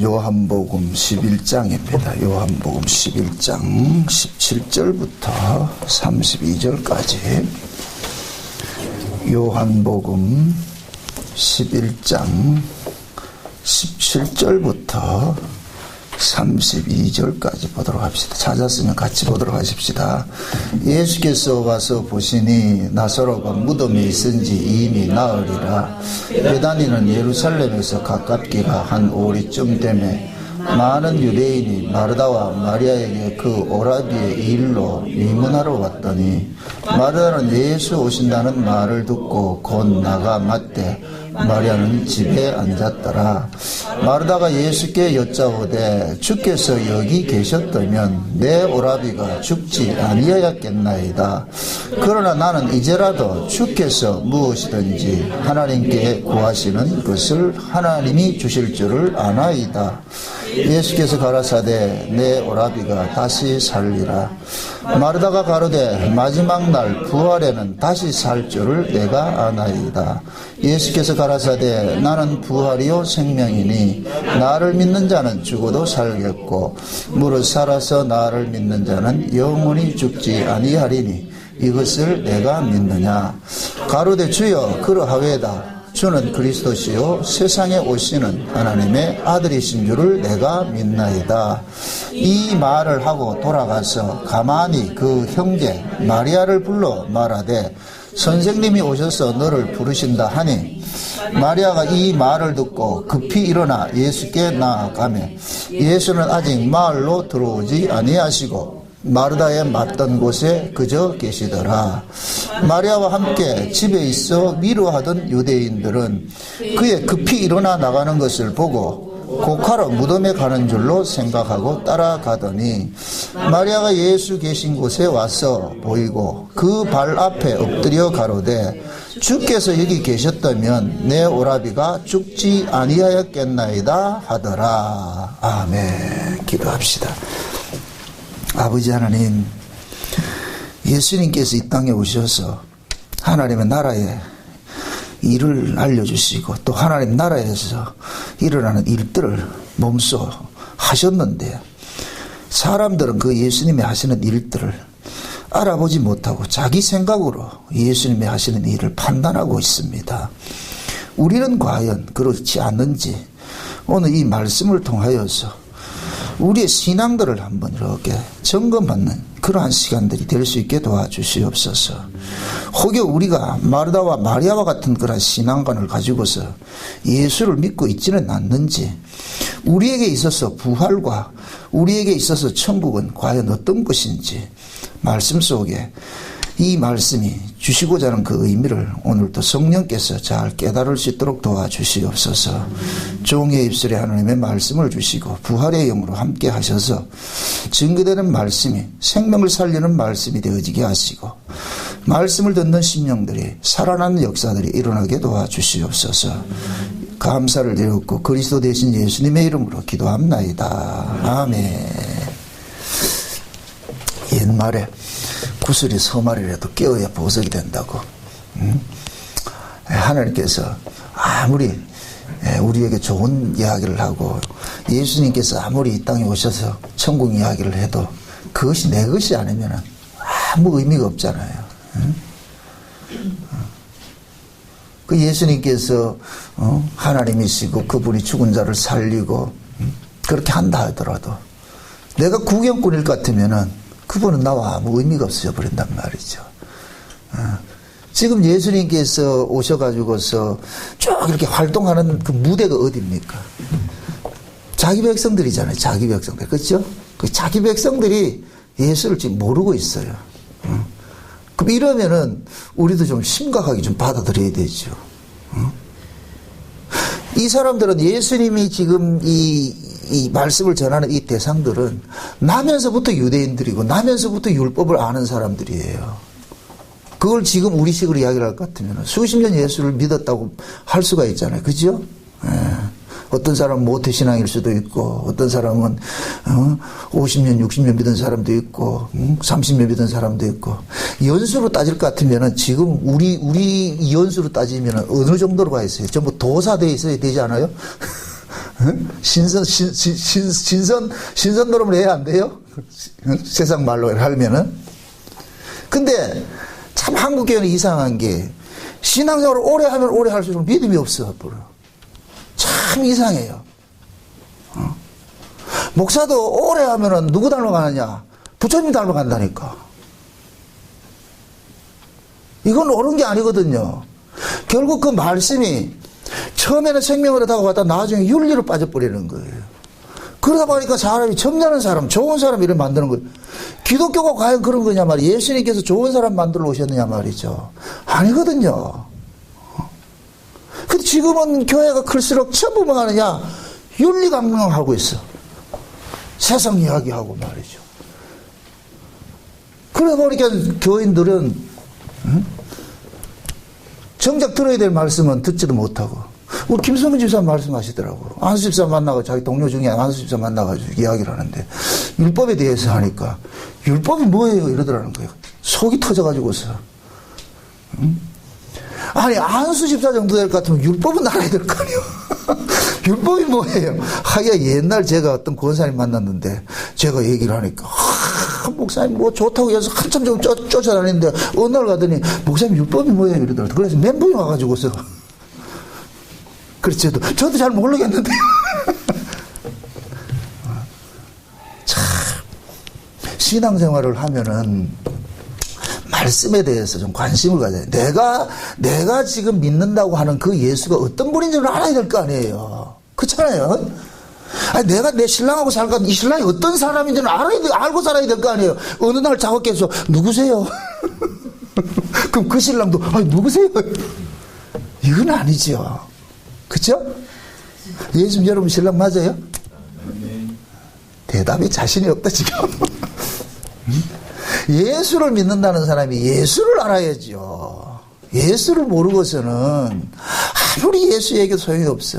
요한복음 11장입니다. 요한복음 11장 17절부터 32절까지. 요한복음 11장 17절부터 32절까지 보도록 합시다. 찾았으면 같이 보도록 하십시다. 예수께서 와서 보시니 나사로가 무덤에 있은지 이미 나으리라. 베다니는 예루살렘에서 가깝기가 한 오리쯤 되매 많은 유대인이 마르다와 마리아에게 그 오라비의 일로 의문하러 왔더니, 마르다는 예수 오신다는 말을 듣고 곧 나가 맞되 마리아는 집에 앉았더라. 마르다가 예수께 여짜오되 주께서 여기 계셨다면 내 오라비가 죽지 아니하였겠나이다. 그러나 나는 이제라도 주께서 무엇이든지 하나님께 구하시는 것을 하나님이 주실 줄을 아나이다. 예수께서 가라사대 내 오라비가 다시 살리라. 마르다가 가로되 마지막 날 부활에는 다시 살 줄을 내가 아나이다. 예수께서 가라사대 나는 부활이요 생명이니 나를 믿는 자는 죽어도 살겠고 무릇 살아서 나를 믿는 자는 영원히 죽지 아니하리니 이것을 내가 믿느냐. 가로되 주여 그러하외다. 주는 그리스도시요 세상에 오시는 하나님의 아들이신 줄을 내가 믿나이다. 이 말을 하고 돌아가서 가만히 그 형제 마리아를 불러 말하되 선생님이 오셔서 너를 부르신다 하니, 마리아가 이 말을 듣고 급히 일어나 예수께 나아가매 예수는 아직 마을로 들어오지 아니하시고 마르다에 맞던 곳에 그저 계시더라. 마리아와 함께 집에 있어 위로하던 유대인들은 그의 급히 일어나 나가는 것을 보고 곡하러 무덤에 가는 줄로 생각하고 따라가더니, 마리아가 예수 계신 곳에 와서 보이고 그 발 앞에 엎드려 가로되 주께서 여기 계셨다면 내 오라비가 죽지 아니하였겠나이다 하더라. 아멘. 기도합시다. 아버지 하나님, 예수님께서 이 땅에 오셔서 하나님의 나라의 일을 알려주시고 또 하나님 나라에서 일어나는 일들을 몸소 하셨는데, 사람들은 그 예수님이 하시는 일들을 알아보지 못하고 자기 생각으로 예수님이 하시는 일을 판단하고 있습니다. 우리는 과연 그렇지 않는지 오늘 이 말씀을 통하여서 우리의 신앙들을 한번 이렇게 점검하는 그러한 시간들이 될 수 있게 도와주시옵소서. 혹여 우리가 마르다와 마리아와 같은 그런 신앙관을 가지고서 예수를 믿고 있지는 않는지, 우리에게 있어서 부활과 우리에게 있어서 천국은 과연 어떤 것인지 말씀 속에 이 말씀이 주시고자 하는 그 의미를 오늘도 성령께서 잘 깨달을 수 있도록 도와주시옵소서. 종의 입술에 하나님의 말씀을 주시고 부활의 영으로 함께 하셔서 증거되는 말씀이 생명을 살리는 말씀이 되어지게 하시고 말씀을 듣는 심령들이 살아나는 역사들이 일어나게 도와주시옵소서. 감사를 드렸고 그리스도 되신 예수님의 이름으로 기도합나이다. 아멘. 옛말에 구슬이 서말이라도 깨어야 보석이 된다고. 하나님께서 아무리 우리에게 좋은 이야기를 하고 예수님께서 아무리 이 땅에 오셔서 천국 이야기를 해도 그것이 내 것이 아니면 아무 의미가 없잖아요. 그 예수님께서 하나님이시고 그분이 죽은 자를 살리고 그렇게 한다 하더라도 내가 구경꾼일 것 같으면은 그분은 나와 아무 의미가 없어져 버린단 말이죠. 지금 예수님께서 오셔가지고서 쭉 이렇게 활동하는 그 무대가 어디입니까? 자기 백성들이잖아요. 자기 백성들. 그렇죠? 그 자기 백성들이 예수를 지금 모르고 있어요. 그럼 이러면은 우리도 좀 심각하게 좀 받아들여야 되죠. 이 사람들은 예수님이 지금 이 말씀을 전하는 이 대상들은 나면서부터 유대인들이고 나면서부터 율법을 아는 사람들이에요. 그걸 지금 우리식으로 이야기를 할 것 같으면 수십 년 예수를 믿었다고 할 수가 있잖아요. 그죠? 어떤 사람은 모태신앙일 수도 있고 어떤 사람은 50년 60년 믿은 사람도 있고 30년 믿은 사람도 있고, 연수로 따질 것 같으면 지금 우리 연수로 따지면 어느 정도로 가 있어요? 전부 도사되어 있어야 되지 않아요? 신선 노름을 해야 안 돼요? 세상 말로 하면은. 근데 참 한국교회는 이상한 게 신앙생활을 오래 하면 오래 할수록 믿음이 없어 버려. 참 이상해요. 목사도 오래 하면은 누구 닮아가느냐? 부처님 닮아간다니까. 이건 옳은 게 아니거든요. 결국 그 말씀이 처음에는 생명으로 다가왔다 나중에 윤리로 빠져버리는 거예요. 그러다 보니까 사람이 점잖은 사람, 좋은 사람 이렇게 만드는 거예요. 기독교가 과연 그런 거냐 말이에요. 예수님께서 좋은 사람 만들어 오셨느냐 말이죠. 아니거든요. 근데 지금은 교회가 클수록 전부 뭐 하느냐? 윤리강령하고 있어. 세상 이야기하고 말이죠. 그러다 보니까 교인들은 정작 들어야 될 말씀은 듣지도 못하고. 우리 김성근 집사 말씀하시더라고. 안수 집사 만나고 자기 동료 중에 안수 집사 만나가지고 이야기를 하는데 율법에 대해서 하니까 율법이 뭐예요? 이러더라는 거예요. 속이 터져가지고서. 아니 안수 집사 정도 될 것 같으면 율법은 알아야 될 거 아니에요. 율법이 뭐예요? 하기야 옛날 제가 어떤 권사님 만났는데 제가 얘기를 하니까 목사님 뭐 좋다고 해서 한참 좀 쫓아다니는데 어느 날 가더니 목사님 율법이 뭐예요? 이러더라고요. 그래서 멘붕이 와가지고서 그렇죠. 저도 잘 모르겠는데 참 신앙생활을 하면은 말씀에 대해서 좀 관심을 가져야 돼. 내가 지금 믿는다고 하는 그 예수가 어떤 분인지를 알아야 될 거 아니에요. 그렇잖아요. 아니, 내가 내 신랑하고 살까 이 신랑이 어떤 사람인지는 알고 살아야 될 거 아니에요. 어느 날 작업해서 누구세요? 그럼 그 신랑도 아니 누구세요? 이건 아니죠. 그렇죠? 예수님 여러분 신랑 맞아요? 대답이 자신이 없다 지금. 예수를 믿는다는 사람이 예수를 알아야죠. 예수를 모르고서는 아무리 예수 얘기도 소용이 없어.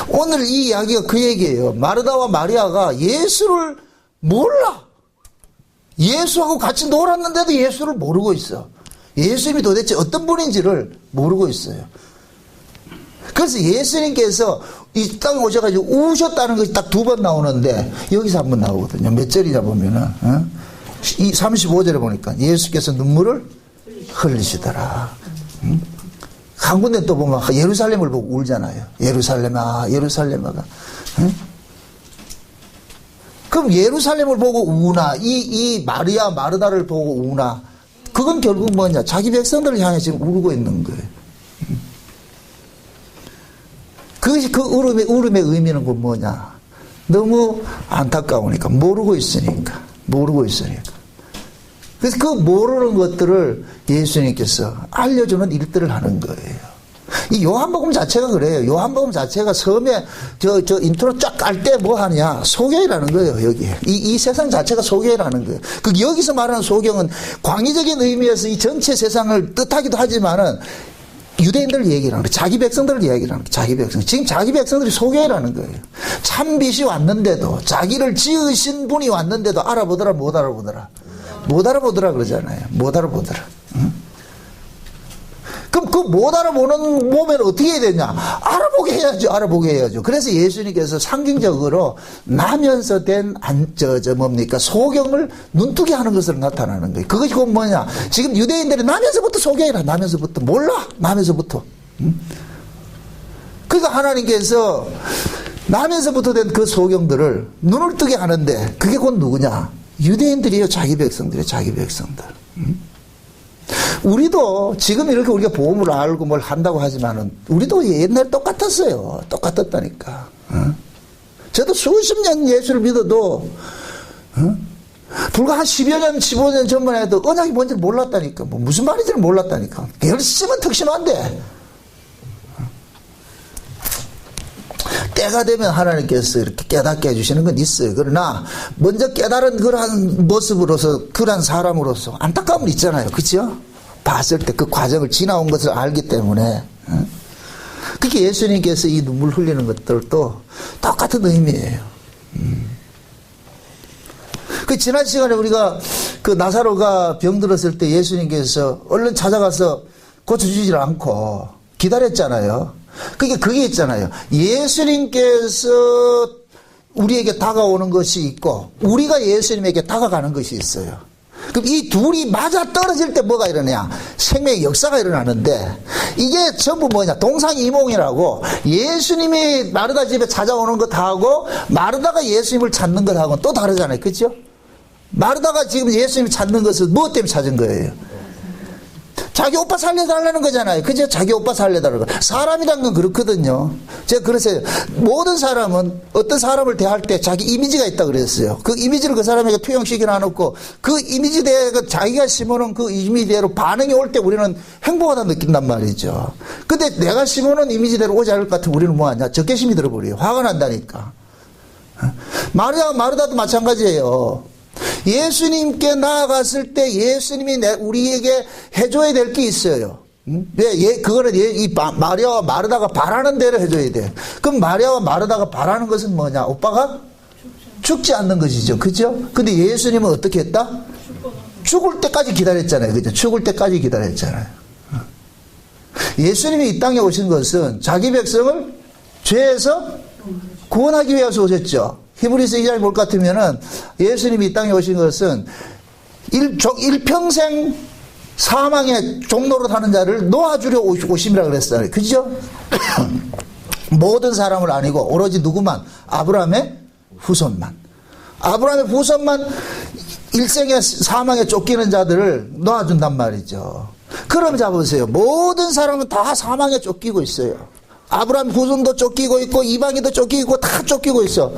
오늘 이 이야기가 그 얘기예요. 마르다와 마리아가 예수를 몰라. 예수하고 같이 놀았는데도 예수를 모르고 있어. 예수님이 도대체 어떤 분인지를 모르고 있어요. 그래서 예수님께서 이 땅에 오셔가지고 우셨다는 것이 딱 2번 나오는데 여기서 한 번 나오거든요. 몇 절이냐 보면은 이 35절에 보니까 예수께서 눈물을 흘리시더라. 한 군데 또 보면 예루살렘을 보고 울잖아요. 예루살렘아 예루살렘아가. 그럼 예루살렘을 보고 우나 이 마리아 마르다를 보고 우나 그건 결국 뭐냐? 자기 백성들을 향해 지금 울고 있는 거예요. 그것이 그 울음의 의미는 그 뭐냐? 너무 안타까우니까 모르고 있으니까. 그래서 그 모르는 것들을 예수님께서 알려주는 일들을 하는 거예요. 이 요한복음 자체가 그래요. 요한복음 자체가 섬에 저 인트로 쫙 깔 때 뭐 하냐? 소개라는 거예요, 여기. 이 세상 자체가 소개라는 거예요. 그 여기서 말하는 소경은 광의적인 의미에서 이 전체 세상을 뜻하기도 하지만은 유대인들 얘기를 하는 거예요. 자기 백성들을 얘기를 하는 거예요. 자기 백성. 지금 자기 백성들이 소개라는 거예요. 참빛이 왔는데도 자기를 지으신 분이 왔는데도 알아보더라 못 알아보더라. 못 알아보더라 그러잖아요. 못 알아보더라. 응? 그럼 그 못 알아보는 몸에는 어떻게 해야 되냐? 알아보게 해야죠. 그래서 예수님께서 상징적으로 나면서 된 뭡니까? 소경을 눈뜨게 하는 것으로 나타나는 거예요. 그것이 곧 뭐냐? 지금 유대인들이 나면서부터 소경이라, 나면서부터. 몰라! 나면서부터. 응? 그러니까 하나님께서 나면서부터 된 그 소경들을 눈을 뜨게 하는데, 그게 곧 누구냐? 유대인들이요, 자기 백성들. 응? 우리도 지금 이렇게 우리가 복음을 알고 뭘 한다고 하지만은 우리도 옛날에 똑같았어요. 똑같았다니까. 저도 수십 년 예수를 믿어도 불과 한 10여 년, 15년 전만 해도 언약이 뭔지 몰랐다니까. 뭐 무슨 말인지는 몰랐다니까. 열심은 특심한데 때가 되면 하나님께서 이렇게 깨닫게 해주시는 건 있어요. 그러나 먼저 깨달은 그러한 모습으로서 그러한 사람으로서 안타까움은 있잖아요. 그렇죠? 봤을 때 그 과정을 지나온 것을 알기 때문에 그렇게 예수님께서 이 눈물 흘리는 것들도 똑같은 의미예요. 그 지난 시간에 우리가 그 나사로가 병들었을 때 예수님께서 얼른 찾아가서 고쳐주질 않고 기다렸잖아요. 그러니까 그게 있잖아요. 예수님께서 우리에게 다가오는 것이 있고 우리가 예수님에게 다가가는 것이 있어요. 그럼 이 둘이 맞아 떨어질 때 뭐가 일어나냐? 생명의 역사가 일어나는데 이게 전부 뭐냐? 동상이몽이라고 예수님이 마르다 집에 찾아오는 것하고 마르다가 예수님을 찾는 것하고는 또 다르잖아요. 그렇죠? 마르다가 지금 예수님을 찾는 것은 무엇 때문에 찾은 거예요? 자기 오빠 살려달라는 거잖아요. 그죠? 자기 오빠 살려달라는 거. 사람이란 건 그렇거든요. 제가 그랬어요. 모든 사람은 어떤 사람을 대할 때 자기 이미지가 있다 그랬어요. 그 이미지를 그 사람에게 투영시켜 놔놓고 그 이미지대로 자기가 심어놓은 그 이미지대로 반응이 올 때 우리는 행복하다 느낀단 말이죠. 근데 내가 심어놓은 이미지대로 오지 않을 것 같으면 우리는 뭐하냐? 적개심이 들어버려요. 화가 난다니까. 마르다도 마찬가지예요. 예수님께 나아갔을 때 예수님이 우리에게 해줘야 될 게 있어요. 그거는 마리아와 마르다가 바라는 대로 해줘야 돼. 그럼 마리아와 마르다가 바라는 것은 뭐냐? 오빠가 죽지 않는 것이죠. 그죠? 근데 예수님은 어떻게 했다? 죽을 때까지 기다렸잖아요. 그죠? 죽을 때까지 기다렸잖아요. 예수님이 이 땅에 오신 것은 자기 백성을 죄에서 구원하기 위해서 오셨죠. 히브리서 2장이 뭘 같으면은 예수님이 이 땅에 오신 것은 일평생 사망의 종로로 하는 자를 놓아주려 오심이라 그랬어요. 그죠? 모든 사람을 아니고 오로지 누구만? 아브라함의 후손만. 아브라함의 후손만 일생의 사망에 쫓기는 자들을 놓아준단 말이죠. 그럼 잡으세요. 모든 사람은 다 사망에 쫓기고 있어요. 아브라함 후손도 쫓기고 있고 이방인도 쫓기고 있고 다 쫓기고 있어.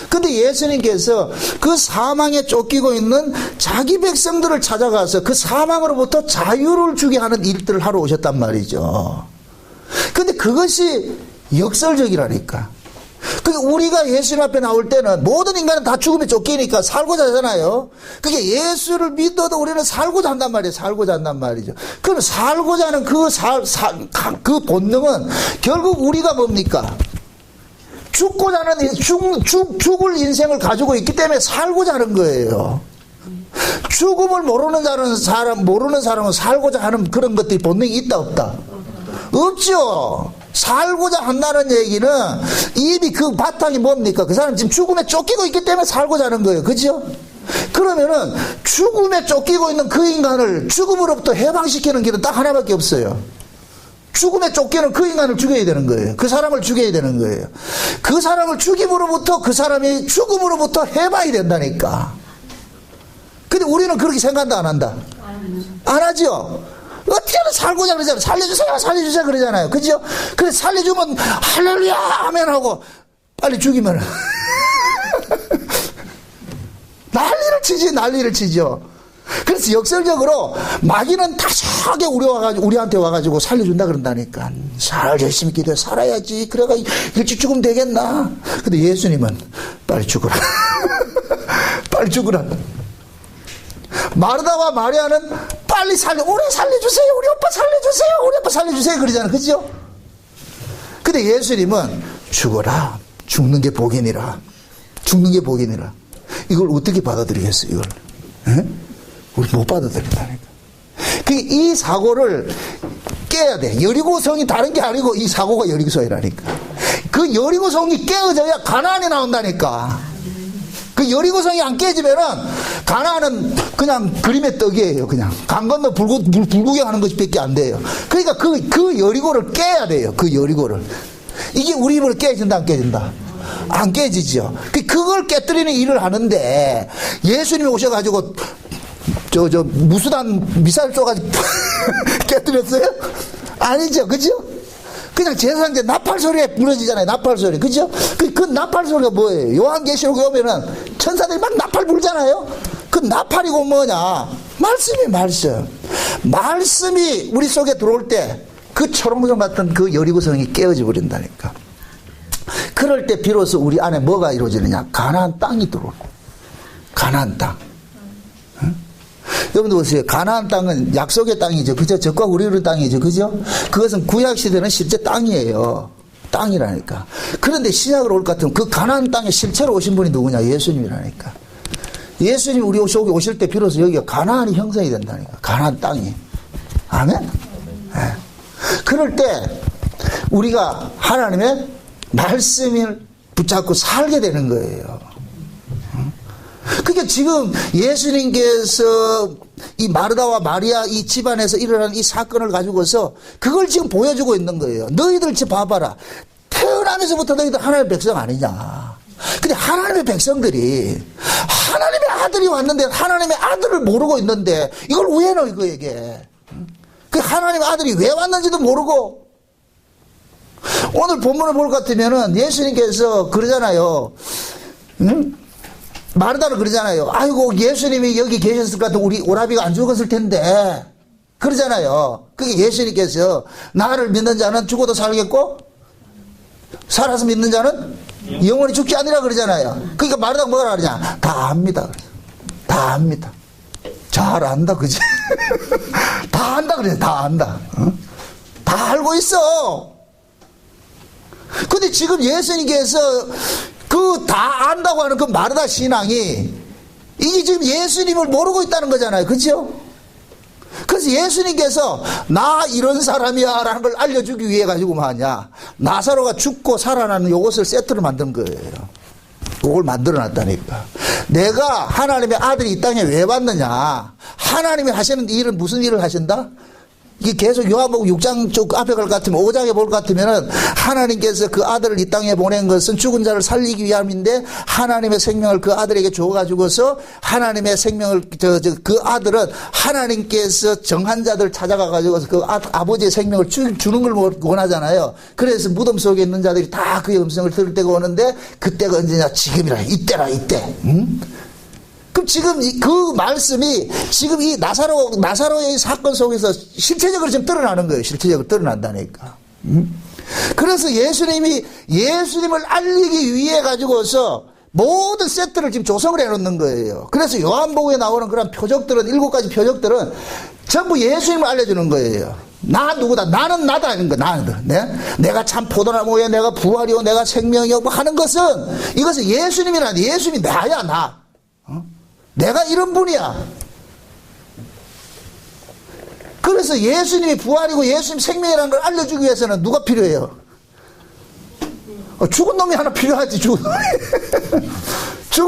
근데 예수님께서 그 사망에 쫓기고 있는 자기 백성들을 찾아가서 그 사망으로부터 자유를 주게 하는 일들을 하러 오셨단 말이죠. 근데 그것이 역설적이라니까. 그러니까 우리가 예수님 앞에 나올 때는 모든 인간은 다 죽음에 쫓기니까 살고자 하잖아요. 그게 예수를 믿어도 우리는 살고자 한단 말이에요. 살고자 한단 말이죠. 그럼 살고자 하는 그 본능은 결국 우리가 뭡니까? 죽고자 하는, 죽을 인생을 가지고 있기 때문에 살고자 하는 거예요. 죽음을 모르는 사람은 살고자 하는 그런 것들이 본능이 있다, 없다? 없죠. 살고자 한다는 얘기는 이미 그 바탕이 뭡니까? 그 사람 지금 죽음에 쫓기고 있기 때문에 살고자 하는 거예요. 그죠? 그러면은 죽음에 쫓기고 있는 그 인간을 죽음으로부터 해방시키는 길은 딱 하나밖에 없어요. 죽음에 쫓기는 그 인간을 죽여야 되는 거예요. 그 사람을 죽여야 되는 거예요. 그 사람을 죽임으로부터 그 사람이 죽음으로부터 해방이 된다니까. 근데 우리는 그렇게 생각한다, 안 한다? 안 하죠? 어떻게든 살고자 그러잖아요. 살려주세요, 살려주세요 그러잖아요. 그죠? 그래, 살려주면 할렐루야 아멘 하고 빨리 죽이면 난리를 치죠. 그래서 역설적으로 마귀는 다시하게 우리한테 와가지고 살려준다 그런다니까. 열심히 기도해 살아야지. 그래가 일찍 죽으면 되겠나. 근데 예수님은 빨리 죽으라. 빨리 죽으라. 마르다와 마리아는 빨리 우리 살려주세요. 우리 오빠 살려주세요. 우리 오빠 살려주세요. 그러잖아요. 그죠? 근데 예수님은 죽어라. 죽는 게 복이니라. 죽는 게 복이니라. 이걸 어떻게 받아들이겠어요, 이걸? 에? 우리 못 받아들인다니까. 이 사고를 깨야 돼. 여리고성이 다른 게 아니고 이 사고가 여리고성이라니까. 그 여리고성이 깨어져야 가나안이 나온다니까. 그 여리고성이 안 깨지면은 가나안은 그냥 그림의 떡이에요. 그냥 강 건너 불구경하는 것밖에 안 돼요. 그러니까 그 여리고를 깨야 돼요. 그 여리고를. 이게 우리 힘으로 깨진다, 안 깨진다? 안 깨지죠. 그걸 깨뜨리는 일을 하는데 예수님이 오셔가지고 무수단 미사일 쏘가지고 깨뜨렸어요? 아니죠, 그죠? 그냥 제사장때 나팔 소리에 부러지잖아요. 나팔 소리. 그죠? 그 나팔 소리가 뭐예요? 요한계시록에 오면은 천사들이 막 나팔 불잖아요? 그 나팔이고 뭐냐? 말씀. 말씀이 우리 속에 들어올 때 그 초롱성 같은 그 여리고성이 깨어져 버린다니까. 그럴 때 비로소 우리 안에 뭐가 이루어지느냐? 가나안 땅이 들어오는 거예요. 가나안 땅. 응? 여러분들 보세요. 가나안 땅은 약속의 땅이죠. 그죠? 적과 우리의 땅이죠. 그죠? 그것은 구약시대는 실제 땅이에요. 땅이라니까. 그런데 신약으로 올 것 같으면 그 가나안 땅에 실체로 오신 분이 누구냐? 예수님이라니까. 예수님이 우리 속에 오실 때 비로소 여기가 가나안이 형성이 된다니까. 가나안 땅이. 아멘? 네. 그럴 때 우리가 하나님의 말씀을 붙잡고 살게 되는 거예요. 그러니까 지금 예수님께서 이 마르다와 마리아 이 집안에서 일어난 이 사건을 가지고서 그걸 지금 보여주고 있는 거예요. 너희들 지금 봐봐라. 태어나면서부터 너희들 하나님의 백성 아니냐. 근데 하나님의 백성들이 하나님의 아들이 왔는데 하나님의 아들을 모르고 있는데 이걸 왜 넣어 그에게. 그 하나님의 아들이 왜 왔는지도 모르고. 오늘 본문을 볼 것 같으면은 예수님께서 그러잖아요. 마르다를 그러잖아요. 아이고 예수님이 여기 계셨을 것 같으면 우리 오라비가 안 죽었을 텐데 그러잖아요. 그게 예수님께서 나를 믿는 자는 죽어도 살겠고 살아서 믿는 자는 영원히 죽지 않으라 그러잖아요. 그러니까 마르다가 뭐라 그러냐. 다 압니다. 다 압니다. 잘 안다 그지. 다 안다 그래. 다 안다. 다 알고 있어. 근데 지금 예수님께서 그 다 안다고 하는 그 마르다 신앙이 이게 지금 예수님을 모르고 있다는 거잖아요. 그렇죠? 그래서 예수님께서 나 이런 사람이야 라는 걸 알려주기 위해 가지고 뭐하냐. 나사로가 죽고 살아나는 요것을 세트로 만든 거예요. 그걸 만들어 놨다니까. 내가 하나님의 아들이 이 땅에 왜 왔느냐. 하나님이 하시는 일은 무슨 일을 하신다? 이게 계속 요한복음 6장 쪽 앞에 갈 것 같으면 5장에 볼 것 같으면은 하나님께서 그 아들을 이 땅에 보낸 것은 죽은 자를 살리기 위함인데 하나님의 생명을 그 아들에게 줘가지고서 하나님의 생명을 그 아들은 하나님께서 정한 자들 찾아가 가지고서 그 아버지의 생명을 주는 걸 원하잖아요. 그래서 무덤 속에 있는 자들이 다 그의 음성을 들을 때가 오는데 그때가 언제냐. 지금이라. 이때라 이때. 그럼 지금 그 말씀이 지금 이 나사로의 사건 속에서 실체적으로 지금 드러나는 거예요. 실체적으로 드러난다니까. 그래서 예수님을 알리기 위해 가지고서 모든 세트를 지금 조성을 해놓는 거예요. 그래서 요한복음에 나오는 그런 표적들은 7가지 표적들은 전부 예수님을 알려주는 거예요. 나 누구다. 나는 나다. 하는 거. 나는. 내가 참 포도나무에 내가 부활이요. 내가 생명이요. 뭐 하는 것은 이것은 예수님이라니. 예수님이 나야 나. 내가 이런 분이야. 그래서 예수님이 부활이고 예수님 생명이라는 걸 알려주기 위해서는 누가 필요해요? 죽은 놈이 하나 필요하지. 죽은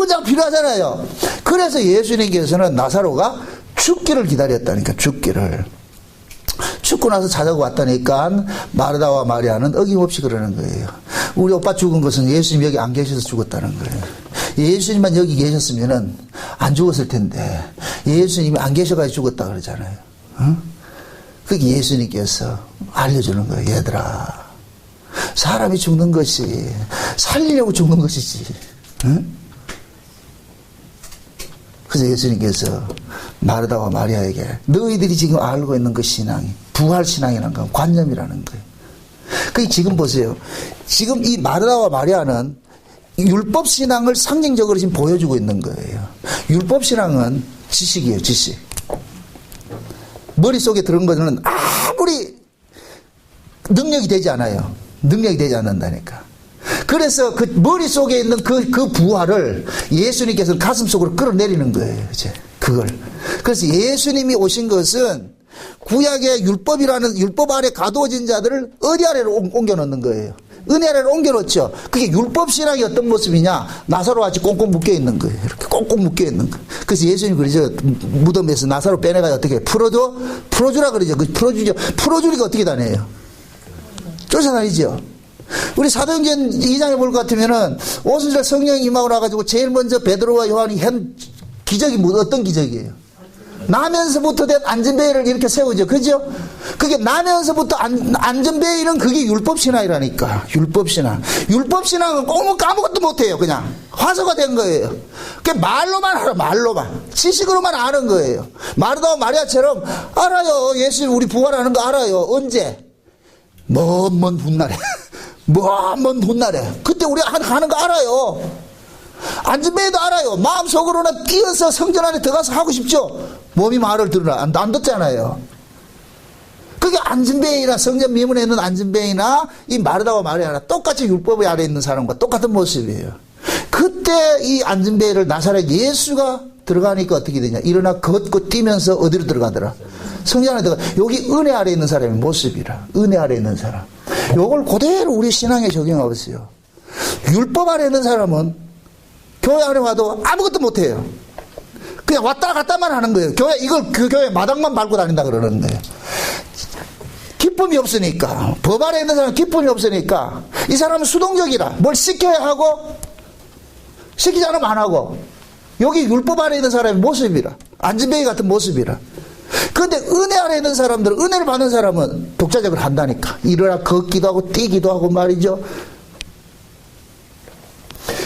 자가 필요하잖아요. 그래서 예수님께서는 나사로가 죽기를 기다렸다니까. 죽기를. 죽고 나서 찾아고 왔다니까 마르다와 마리아는 어김없이 그러는 거예요. 우리 오빠 죽은 것은 예수님 여기 안 계셔서 죽었다는 거예요. 예수님만 여기 계셨으면 안 죽었을 텐데 예수님이 안 계셔가지고 죽었다 그러잖아요. 그게 예수님께서 알려주는 거예요. 얘들아, 사람이 죽는 것이 살리려고 죽는 것이지. 그래서 예수님께서 마르다와 마리아에게 너희들이 지금 알고 있는 그 신앙이 부활신앙이라는 건 관념이라는 거예요. 그게 지금 보세요. 지금 이 마르다와 마리아는 율법신앙을 상징적으로 지금 보여주고 있는 거예요. 율법신앙은 지식이에요. 지식. 머릿속에 들은 것은 아무리 능력이 되지 않아요. 능력이 되지 않는다니까. 그래서 그 머릿속에 있는 그 부활을 예수님께서 가슴속으로 끌어내리는 거예요. 이제 그걸. 그래서 예수님이 오신 것은 구약의 율법이라는 율법 아래 가두어진 자들을 어디 아래로 옮겨 놓는 거예요. 은혜 아래로 옮겨 놓죠. 그게 율법 신앙이 어떤 모습이냐. 나사로 같이 꽁꽁 묶여 있는 거예요. 이렇게 꽁꽁 묶여 있는 거예요. 그래서 예수님 그러죠. 무덤에서 나사로 빼내가 어떻게 풀어줘? 풀어주라 그러죠. 그 풀어주죠. 풀어주니까 어떻게 다녀요? 쫓아다니죠. 우리 사도행전 2장에 볼 것 같으면은 오순절 성령이 임하고 나가지고 제일 먼저 베드로와 요한이 한 기적이 어떤 기적이에요? 나면서부터 된 안전베일을 이렇게 세우죠. 그죠? 그게 나면서부터 안전베일은 그게 율법신앙이라니까. 율법신앙. 율법신앙은 아무것도 못해요. 그냥 화서가 된 거예요. 그게 말로만 알아. 말로만. 지식으로만 아는 거예요. 마르다와 마리아처럼 알아요. 예수님 우리 부활하는 거 알아요. 언제? 먼 훗날에. 먼 훗날에. 그때 우리 하는 거 알아요. 안전베일도 알아요. 마음속으로는 뛰어서 성전 안에 들어가서 하고 싶죠. 몸이 말을 들으라. 안 듣잖아요. 그게 안전베일이나 성전 미문에 있는 안전베일이나 이 마르다와 마리아나 똑같이 율법 아래 있는 사람과 똑같은 모습이에요. 그때 이 안전베일을 나사렛 예수가 들어가니까 어떻게 되냐. 일어나 걷고 뛰면서 어디로 들어가더라. 성전 안에 들어가. 여기 은혜 아래 있는 사람의 모습이라. 은혜 아래 있는 사람. 요걸 그대로 우리 신앙에 적용하고 있어요. 율법 아래 있는 사람은 교회 안에 와도 아무것도 못해요. 그냥 왔다 갔다만 하는 거예요. 그 교회 마당만 밟고 다닌다 그러는 거예요. 기쁨이 없으니까, 법 아래 있는 사람은 기쁨이 없으니까, 이 사람은 수동적이라, 뭘 시켜야 하고, 시키지 않으면 안 하고, 여기 율법 아래 있는 사람의 모습이라, 안진뱅이 같은 모습이라. 그런데 은혜 아래 있는 사람들은, 은혜를 받는 사람은 독자적으로 한다니까. 일어나 걷기도 하고, 뛰기도 하고 말이죠.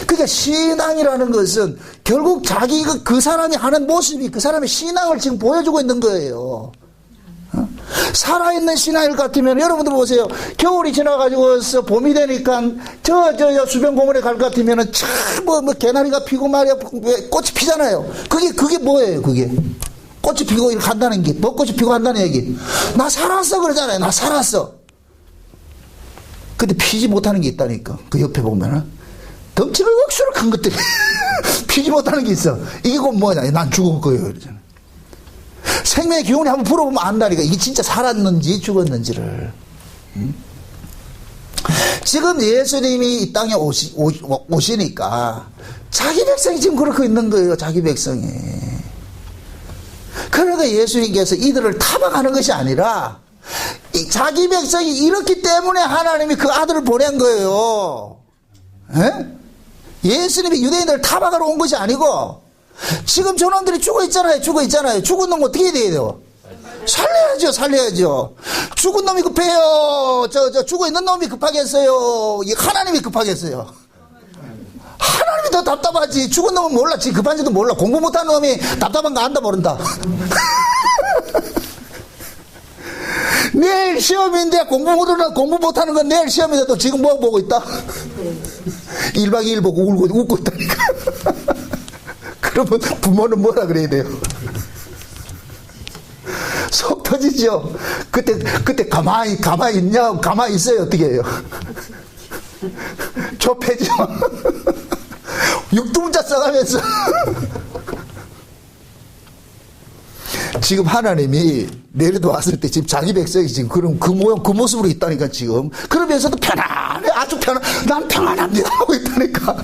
그러니까 신앙이라는 것은 결국 그 사람이 하는 모습이 그 사람의 신앙을 지금 보여주고 있는 거예요. 살아있는 신앙일 같으면 여러분들 보세요. 겨울이 지나가지고 봄이 되니까 저 수변공원에 갈 것 같으면 참 뭐 개나리가 피고 말이야 꽃이 피잖아요. 그게 뭐예요? 그게 꽃이 피고 이렇게 간다는 게 벚꽃이 피고 간다는 얘기. 나 살았어 그러잖아요. 나 살았어. 근데 피지 못하는 게 있다니까. 그 옆에 보면은 덩치가 억수로 큰 것들이 피지 못하는 게 있어. 이게 곧 뭐냐? 난 죽은 거예요. 그러잖아요. 생명의 기운이 한번 불어보면 안다니까. 이게 진짜 살았는지 죽었는지를. 지금 예수님이 이 땅에 오시니까 자기 백성이 지금 그렇게 있는 거예요. 자기 백성이. 그러니까 예수님께서 이들을 타박하는 것이 아니라 자기 백성이 이렇기 때문에 하나님이 그 아들을 보낸 거예요. 예수님이 유대인들을 타박하러 온 것이 아니고 지금 저놈들이 죽어 있잖아요. 죽은 놈 어떻게 해야 돼요? 살려야죠. 죽은 놈이 급해요. 죽어 있는 놈이 급하겠어요. 하나님이 급하겠어요. 하나님이 더 답답하지. 죽은 놈은 몰라. 지금 급한지도 몰라. 공부 못하는 놈이 답답한 거 안다 모른다. 내일 시험인데 공부 못하는 건 내일 시험인데 또 지금 뭐 보고 있다? 1박 2일 보고 웃고 있다니까. 그러면 부모는 뭐라 그래야 돼요? 속 터지죠? 그때 가만히 있냐? 가만히 있어요? 어떻게 해요? 좁혀져. 육두문자 써가면서. 지금 하나님이 내려도 왔을 때 지금 자기 백성이 지금 그런 그 모양 그 모습으로 있다니까 지금. 그러면서도 편안해. 아주 난 평안합니다 하고 있다니까.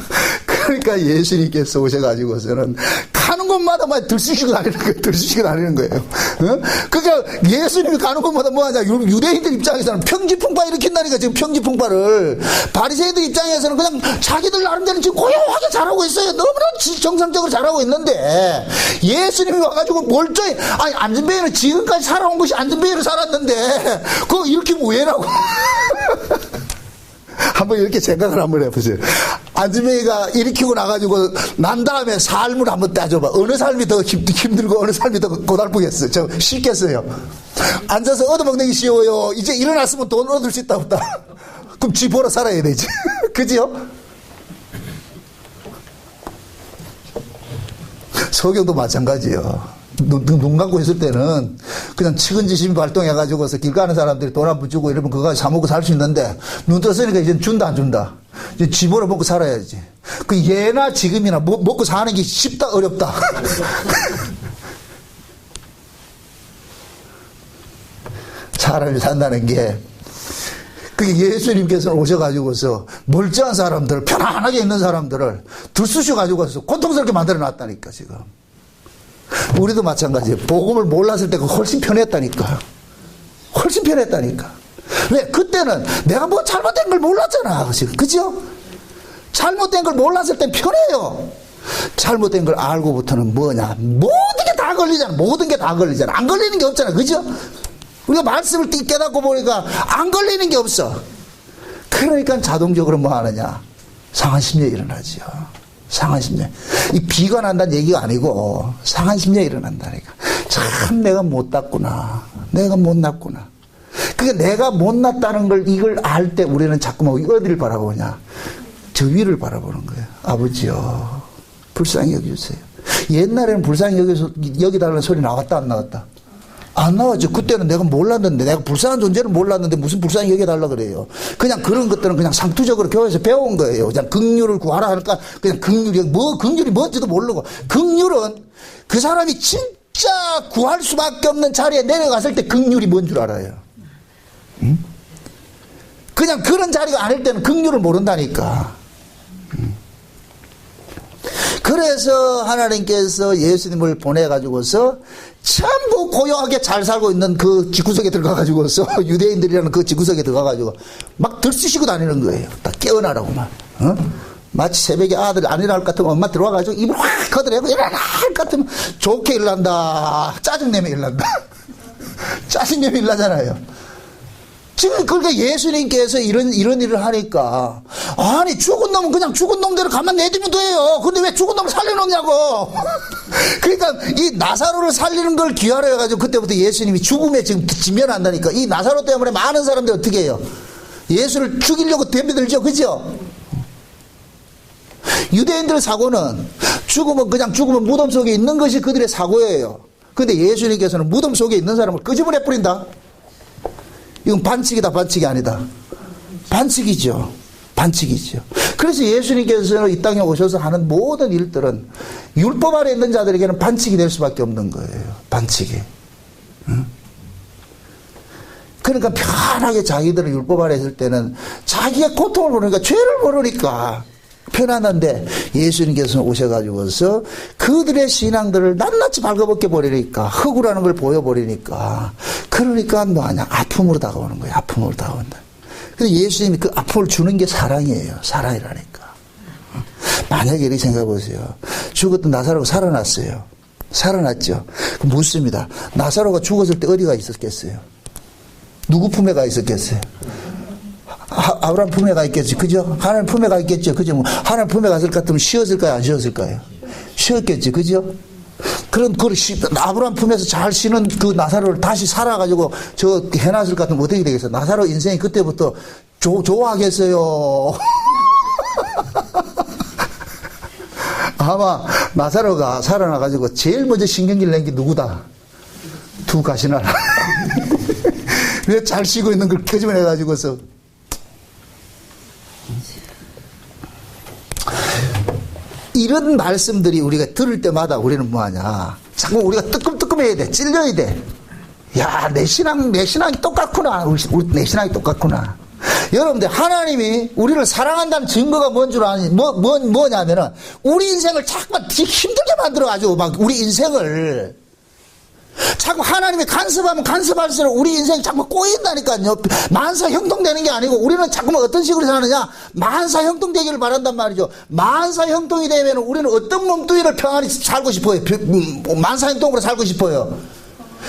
그러니까 예수님께서 오셔가지고서는 가는 곳마다 막 들쑤시고 다니는 거예요. 그러니까 예수님이 가는 곳마다 뭐 하냐. 유대인들 입장에서는 평지풍파 일으킨다니까 지금 평지풍파를. 바리새인들 입장에서는 그냥 자기들 나름대로 지금 고요하게 잘하고 있어요. 너무나 정상적으로 잘하고 있는데 예수님이 와가지고 멀쩡히 아니 안진뱅이는 지금까지 살아온 것이 안진뱅이로 살았는데 그거 일으키면 왜라고. 한번 이렇게 생각을 한번 해보세요. 안진뱅이가 일으키고 나가지고 난 다음에 삶을 한번 따져봐. 어느 삶이 더 힘들고 어느 삶이 더 고달프겠어요? 저 쉽겠어요? 앉아서 얻어먹는 게 쉬워요? 이제 일어났으면 돈 얻을 수 있다 없다? 그럼 쥐 보러 살아야 되지. 그지요? 성경도 마찬가지예요. 눈 감고 있을 때는 그냥 측은지심이 발동해가지고서 길 가는 사람들이 돈 한 푼 주고 이러면 그거 사먹고 살 수 있는데 눈 떴으니까 이제 준다 안 준다. 이제 집으로 먹고 살아야지. 그 예나 지금이나 먹고 사는 게 쉽다 어렵다. 사람이 산다는 게 그게 예수님께서 오셔가지고서 멀쩡한 사람들 편안하게 있는 사람들을 들쑤셔가지고서 고통스럽게 만들어 놨다니까 지금. 우리도 마찬가지예요. 복음을 몰랐을 때가 훨씬 편했다니까. 훨씬 편했다니까. 왜? 그때는 내가 뭐 잘못된 걸 몰랐잖아. 그죠? 잘못된 걸 몰랐을 땐 편해요. 잘못된 걸 알고부터는 뭐냐. 모든 게 다 걸리잖아. 모든 게 다 걸리잖아. 안 걸리는 게 없잖아. 그죠? 우리가 말씀을 깨닫고 보니까 안 걸리는 게 없어. 그러니까 자동적으로 뭐 하느냐. 상한 심리가 일어나죠. 상한 심리. 이 비가 난다는 얘기가 아니고 상한 심리가 일어난다니까. 참 내가 못났구나. 내가 못났구나. 그러니까 내가 못났다는 걸 이걸 알 때 우리는 자꾸만 어디를 바라보냐. 저 위를 바라보는 거예요. 아버지요. 불쌍히 여겨주세요. 옛날에는 불쌍히 여기달라는 소리 나왔다 안 나왔다? 안 나왔죠. 그때는 내가 몰랐는데, 내가 불쌍한 존재를 몰랐는데 무슨 불쌍히 여겨달라 그래요. 그냥 그런 것들은 그냥 상투적으로 교회에서 배운 거예요. 그냥 긍휼을 구하라 하니까 그냥 긍휼이 뭔지도 모르고. 긍휼은 그 사람이 진짜 구할 수밖에 없는 자리에 내려갔을 때 긍휼이 뭔 줄 알아요. 응? 그냥 그런 자리가 아닐 때는 긍휼을 모른다니까. 그래서 하나님께서 예수님을 보내가지고서 전부 고요하게 잘 살고 있는 그 집구석에 들어가가지고서 유대인들이라는 그 집구석에 들어가가지고 막 들쑤시고 다니는 거예요. 딱 깨어나라고 막. 마치 새벽에 아들 안 일어날 것 같으면 엄마 들어와가지고 입을 확 걷어내고 일어날 것 같으면 좋게 일난다. 짜증내면 일난다. 짜증내면 일나잖아요. 지금 그러니까 예수님께서 이런 일을 하니까 아니 죽은 놈은 그냥 죽은 놈대로 가만 내두면 돼요. 근데 왜 죽은 놈을 살려놓냐고. 그러니까 이 나사로를 살리는 걸 기하려 해가지고 그때부터 예수님이 죽음에 지금 직면한다니까. 이 나사로 때문에 많은 사람들이 어떻게 해요? 예수를 죽이려고 덤비들죠. 그죠? 유대인들의 사고는 그냥 죽으면 무덤 속에 있는 것이 그들의 사고예요. 근데 예수님께서는 무덤 속에 있는 사람을 끄집어내 뿌린다. 이건 반칙이다, 반칙이 아니다. 반칙이죠. 반칙이죠. 그래서 예수님께서는 이 땅에 오셔서 하는 모든 일들은 율법 아래 있는 자들에게는 반칙이 될 수밖에 없는 거예요. 반칙이. 응? 그러니까 편하게 자기들은 율법 아래 있을 때는 자기의 고통을 모르니까 죄를 모르니까 편안한데 예수님께서 오셔가지고서 그들의 신앙들을 낱낱이 발가벗겨 버리니까 흑우라는 걸 보여버리니까 그러니까 뭐하냐 아픔으로 다가오는 거예요. 아픔으로 다가온다. 근데 예수님이 그 아픔을 주는 게 사랑이에요. 사랑이라니까. 만약에 이렇게 생각해 보세요. 죽었던 나사로가 살아났어요. 살아났죠. 그럼 묻습니다. 나사로가 죽었을 때 어디가 있었겠어요? 누구 품에 가 있었겠어요? 아브라함 품에 가 있겠지. 그죠? 하나님 품에 가 있겠죠. 그죠? 뭐 하나님 품에 갔을 것 같으면 쉬었을까요? 안 쉬었을까요? 쉬었겠지. 그죠? 그런, 아브라함 품에서 잘 쉬는 그 나사로를 다시 살아가지고 해놨을 것 같으면 어떻게 되겠어요? 나사로 인생이 그때부터 좋아하겠어요. 아마 나사로가 살아나가지고 제일 먼저 신경질 낸 게 누구다? 두 가시나라. 왜 잘 쉬고 있는 걸 켜집어내가지고서. 이런 말씀들이 우리가 들을 때마다 우리는 뭐하냐. 자꾸 우리가 뜨끔뜨끔해야 돼. 찔려야 돼. 야, 내 신앙이 똑같구나. 내 신앙이 똑같구나. 여러분들, 하나님이 우리를 사랑한다는 증거가 뭔 줄 아니, 뭐냐면은, 우리 인생을 자꾸만 힘들게 만들어가지고, 막, 우리 인생을. 자꾸 하나님이 간섭하면 간섭할수록 우리 인생이 자꾸 꼬인다니까요. 만사형통되는 게 아니고 우리는 자꾸만 어떤 식으로 사느냐. 만사형통되기를 바란단 말이죠. 만사형통이 되면 우리는 어떤 몸뚱이를 평안히 살고 싶어요. 만사형통으로 살고 싶어요.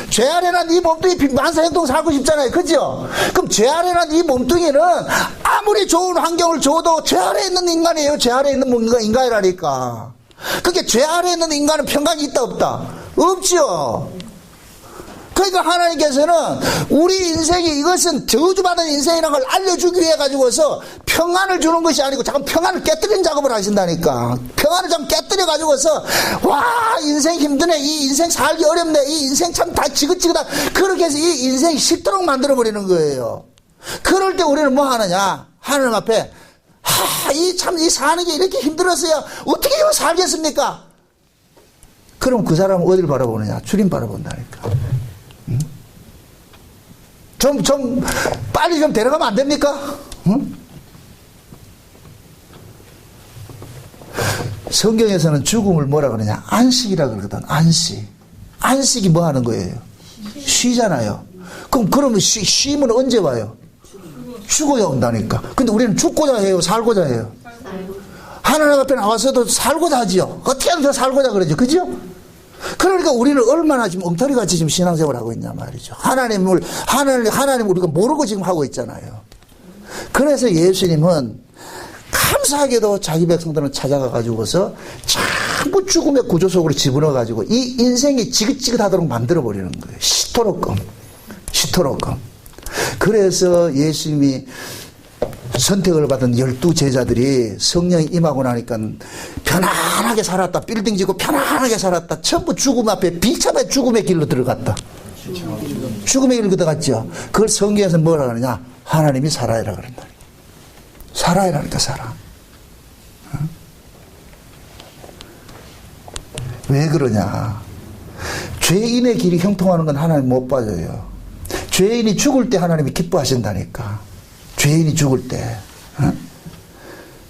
죄 아래 난 이 몸뚱이 만사형통 살고 싶잖아요. 그죠? 그럼 죄 아래 난 이 몸뚱이는 아무리 좋은 환경을 줘도 죄 아래 있는 인간이에요. 죄 아래 있는 인간이라니까. 그게 죄 아래 있는 인간은 평강이 있다 없다? 없죠. 그러니까 하나님께서는 우리 인생이 이것은 저주받은 인생이라는 걸 알려주기 위해 가지고서 평안을 주는 것이 아니고 잠깐 평안을 깨뜨리는 작업을 하신다니까. 평안을 좀 깨뜨려 가지고서 와 인생 힘드네, 이 인생 살기 어렵네, 이 인생 참 다 지긋지긋하다, 그렇게 해서 이 인생이 싫도록 만들어 버리는 거예요. 그럴 때 우리는 뭐 하느냐, 하나님 앞에 이 사는 게 이렇게 힘들었어야 어떻게 이거 살겠습니까? 그럼 그 사람은 어디를 바라보느냐? 주님 바라본다니까. 응? 좀 빨리 좀 데려가면 안 됩니까? 응? 성경에서는 죽음을 뭐라 그러냐? 안식이라 그러거든. 안식. 안식이 뭐 하는 거예요? 쉬잖아요. 그러면 쉼은 언제 와요? 죽어야 온다니까. 근데 우리는 죽고자 해요? 살고자 해요? 하나님 앞에 나와서도 살고자 하지요. 어떻게든 더 살고자 그러죠. 그죠? 그러니까 우리는 얼마나 지금 엉터리같이 지금 신앙생활을 하고 있냐 말이죠. 하나님을 우리가 모르고 지금 하고 있잖아요. 그래서 예수님은 감사하게도 자기 백성들은 찾아가가지고서 자꾸 죽음의 구조 속으로 집어넣어가지고 이 인생이 지긋지긋하도록 만들어버리는 거예요. 시토록끔. 그래서 예수님이 선택을 받은 12제자들이 성령이 임하고 나니까 편안하게 살았다. 빌딩 짓고 편안하게 살았다. 전부 죽음 앞에 비참한 죽음의 길로 들어갔다. 죽음의 길로 들어갔죠. 그걸 성경에서 뭐라 그러냐? 하나님이 살아야라 그런다. 살아야라니까 살아. 왜 그러냐? 죄인의 길이 형통하는 건 하나님 못 봐줘요. 죄인이 죽을 때 하나님이 기뻐하신다니까. 죄인이 죽을 때.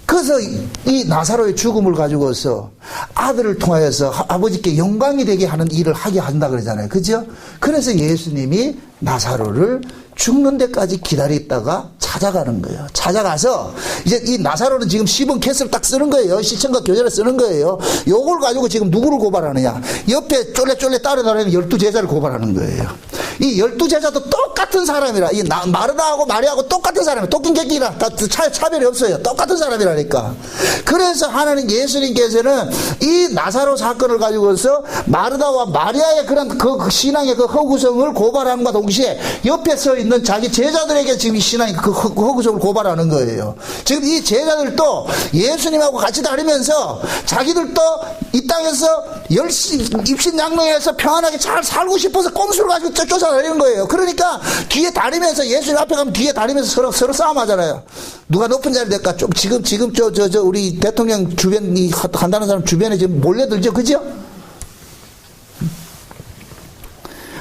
그래서 이 나사로의 죽음을 가지고서 아들을 통하여서 아버지께 영광이 되게 하는 일을 하게 한다 그러잖아요. 그죠? 그래서 예수님이 나사로를 죽는 데까지 기다렸다가 찾아가는 거예요. 찾아가서 이제 이 나사로는 지금 시범 캐스를 딱 쓰는 거예요. 시청과 교제를 쓰는 거예요. 요걸 가지고 지금 누구를 고발하느냐. 옆에 쫄래쫄래 따라다니는 12제자를 고발하는 거예요. 이 12제자도 똑같은 사람이라. 이 마르다하고 마리아하고 똑같은 사람이에요. 토끼개끼라 다 차별이 없어요. 똑같은 사람이라니까. 그래서 하나님 예수님께서는 이 나사로 사건을 가지고서 마르다와 마리아의 그런 그 신앙의 그 허구성을 고발함과 동시에 옆에 서 있는 자기 제자들에게 지금 이 신앙의 그 허구성을 고발하는 거예요. 지금 이 제자들도 예수님하고 같이 다니면서 자기들도 이 땅에서 열심히 입신양명해서 평안하게 잘 살고 싶어서 꼼수를 가지고 쫓아다니는 거예요. 그러니까 뒤에 다니면서 예수님 앞에 가면 뒤에 다니면서 서로 싸움하잖아요. 누가 높은 자리 될까? 지금 우리 대통령 주변 이 한다는 사람 주변에 지금 몰려들죠, 그죠?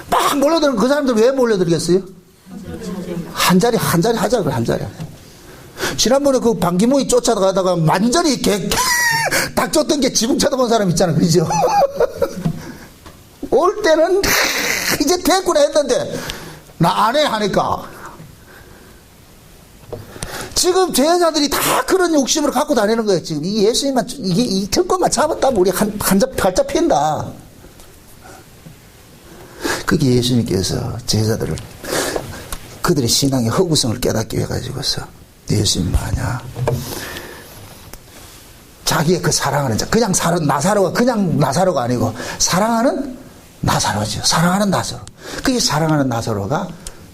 막 몰려드는 그 사람들 왜 몰려들겠어요? 한 자리 하자 그래, 한 자리. 지난번에 그 반기문이 쫓아가다가 완전히 닭 쫓던 게 지붕 쳐다본 사람 있잖아, 그죠? 올 때는 이제 됐구나 했는데 나 안 해 하니까 지금 제자들이 다 그런 욕심을 갖고 다니는 거예요. 지금 이 예수님만 이 특권만 잡았다면 우리 발짝 핀다. 그게 예수님께서 제자들을 그들의 신앙의 허구성을 깨닫게 해가지고서 예수님 뭐하냐, 자기의 그 사랑하는 자, 그냥 나사로가 그냥 나사로가 아니고 사랑하는 나사로죠. 사랑하는 나사로. 그게 사랑하는 나사로가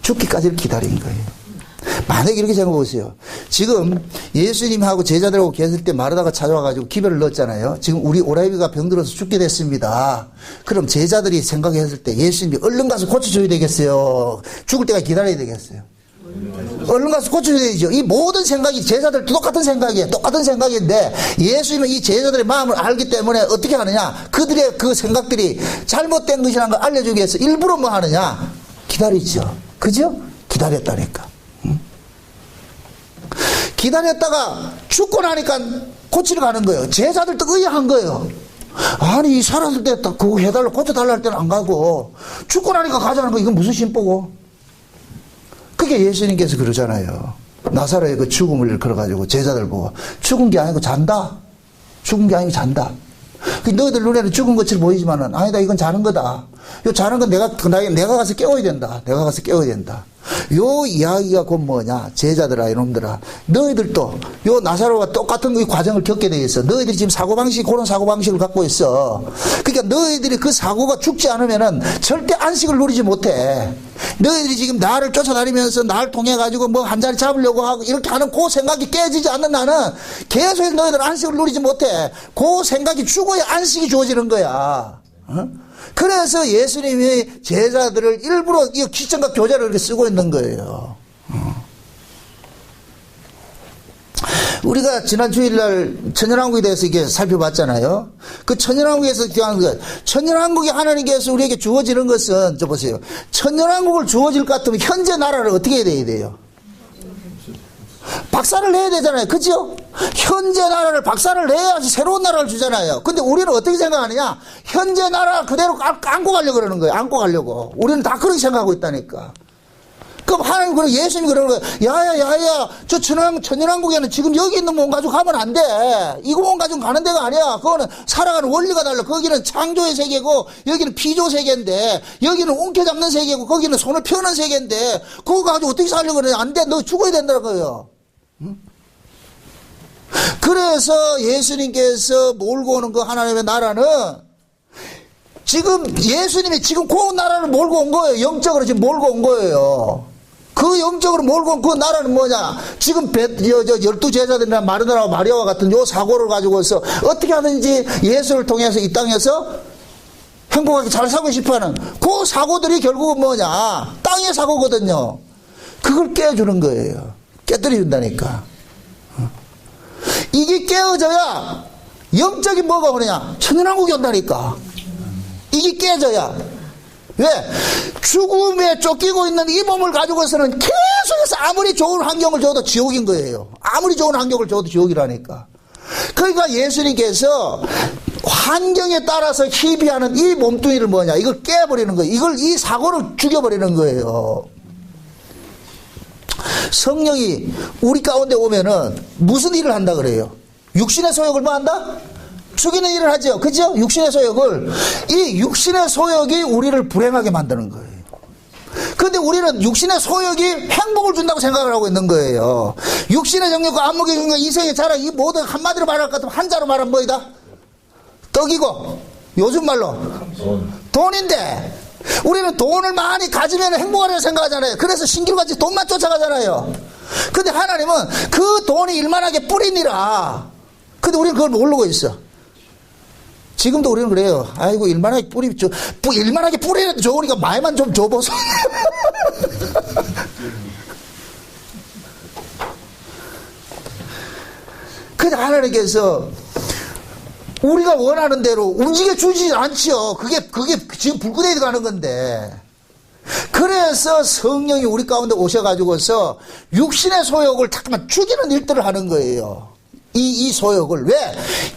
죽기까지를 기다린 거예요. 만약에 이렇게 생각해 보세요. 지금 예수님하고 제자들하고 계실 때 마르다가 찾아와가지고 기별을 넣었잖아요. 지금 우리 오라이비가 병들어서 죽게 됐습니다. 그럼 제자들이 생각했을 때 예수님이 얼른 가서 고쳐줘야 되겠어요? 죽을 때가 기다려야 되겠어요? 얼른 가서 고쳐줘야 되죠. 이 모든 생각이 제자들도 똑같은 생각이에요. 똑같은 생각인데 예수님은 이 제자들의 마음을 알기 때문에 어떻게 하느냐, 그들의 그 생각들이 잘못된 것이라는 걸 알려주기 위해서 일부러 뭐 하느냐, 기다리죠. 그죠? 기다렸다니까. 기다렸다가 죽고 나니까 고치러 가는 거예요. 제자들도 의아한 거예요. 아니 살았을 때 그거 해달라고 고쳐달라 할 때는 안 가고 죽고 나니까 가자는 거, 이건 무슨 심보고. 그게 예수님께서 그러잖아요. 나사로의 그 죽음을 걸어가지고 제자들 보고 죽은 게 아니고 잔다. 죽은 게 아니고 잔다. 너희들 눈에는 죽은 것처럼 보이지만은 아니다, 이건 자는 거다. 요 자는 건 내가 가서 깨워야 된다. 내가 가서 깨워야 된다. 요 이야기가 곧 뭐냐, 제자들아, 이놈들아, 너희들도 요 나사로가 똑같은 이 과정을 겪게 돼 있어. 너희들이 지금 사고방식, 그런 사고방식을 갖고 있어. 그러니까 너희들이 그 사고가 죽지 않으면은 절대 안식을 누리지 못해. 너희들이 지금 나를 쫓아다니면서 나를 통해 가지고 뭐 한 자리 잡으려고 하고 이렇게 하는 그 생각이 깨지지 않는 나는 계속 너희들 안식을 누리지 못해. 그 생각이 죽어야 안식이 주어지는 거야. 어? 그래서 예수님이 제자들을 일부러 이 기점과 교제를 이렇게 쓰고 있는 거예요. 우리가 지난 주일날 천연왕국에 대해서 이게 살펴봤잖아요. 그 천연왕국에서 기하는 것, 천연왕국이 하나님께서 우리에게 주어지는 것은, 저 보세요. 천연왕국을 주어질 것 같으면 현재 나라를 어떻게 해야 돼요? 박살을 내야 되잖아요. 그죠? 현재 나라를 박살을 내야지 새로운 나라를 주잖아요. 근데 우리는 어떻게 생각하느냐? 현재 나라 그대로 안고 가려고 그러는 거예요. 안고 가려고. 우리는 다 그렇게 생각하고 있다니까. 그럼 하나님, 그럼 예수님이 그러는 거예요. 야야, 저 천연왕국에는 지금 여기 있는 몸 가지고 가면 안 돼. 이거 몸 가지고 가는 데가 아니야. 그거는 살아가는 원리가 달라. 거기는 창조의 세계고, 여기는 피조 세계인데, 여기는 웅켜잡는 세계고, 거기는 손을 펴는 세계인데, 그거 가지고 어떻게 살려고 그래? 안 돼. 너 죽어야 된다는 거예요. 응? 그래서 예수님께서 몰고 오는 그 하나님의 나라는 지금 예수님이 지금 그 나라를 몰고 온 거예요. 영적으로 지금 몰고 온 거예요. 그 영적으로 몰고 온 그 나라는 뭐냐? 지금 12제자들이나 마르다와 마리아와 같은 요 사고를 가지고서 어떻게 하든지 예수를 통해서 이 땅에서 행복하게 잘 살고 싶어하는 그 사고들이 결국은 뭐냐? 땅의 사고거든요. 그걸 깨주는 거예요. 깨뜨려준다니까. 이게 깨어져야 영적인 뭐가 오느냐? 천연왕국이 온다니까. 이게 깨져야. 왜? 죽음에 쫓기고 있는 이 몸을 가지고서는 계속해서 아무리 좋은 환경을 줘도 지옥인 거예요. 아무리 좋은 환경을 줘도 지옥이라니까. 그러니까 예수님께서 환경에 따라서 희비하는 이 몸뚱이를 뭐냐, 이걸 깨버리는 거예요. 이 사고를 죽여버리는 거예요. 성령이 우리 가운데 오면은 무슨 일을 한다 그래요? 육신의 소욕을 뭐 한다? 죽이는 일을 하죠. 그죠? 육신의 소욕을. 이 육신의 소욕이 우리를 불행하게 만드는 거예요. 그런데 우리는 육신의 소욕이 행복을 준다고 생각을 하고 있는 거예요. 육신의 정욕과 안목의 정욕과 이성의 자랑, 이 모든 한마디로 말할 것 같으면 한자로 말하면 뭐이다? 떡이고, 요즘 말로 돈인데, 우리는 돈을 많이 가지면 행복하려고 생각하잖아요. 그래서 신기루같이 돈만 쫓아가잖아요. 근데 하나님은 그 돈이 일만하게 뿌리니라. 근데 우리는 그걸 모르고 있어. 지금도 우리는 그래요. 아이고, 일만하게 일만하게 뿌리라도 좋으니까 말만 좀 줘보소. 근데 하나님께서 우리가 원하는 대로 움직여 주지 않지요. 그게 지금 불구덩이 가는 건데. 그래서 성령이 우리 가운데 오셔가지고서 육신의 소욕을 잠깐만 죽이는 일들을 하는 거예요. 이 소욕을. 왜?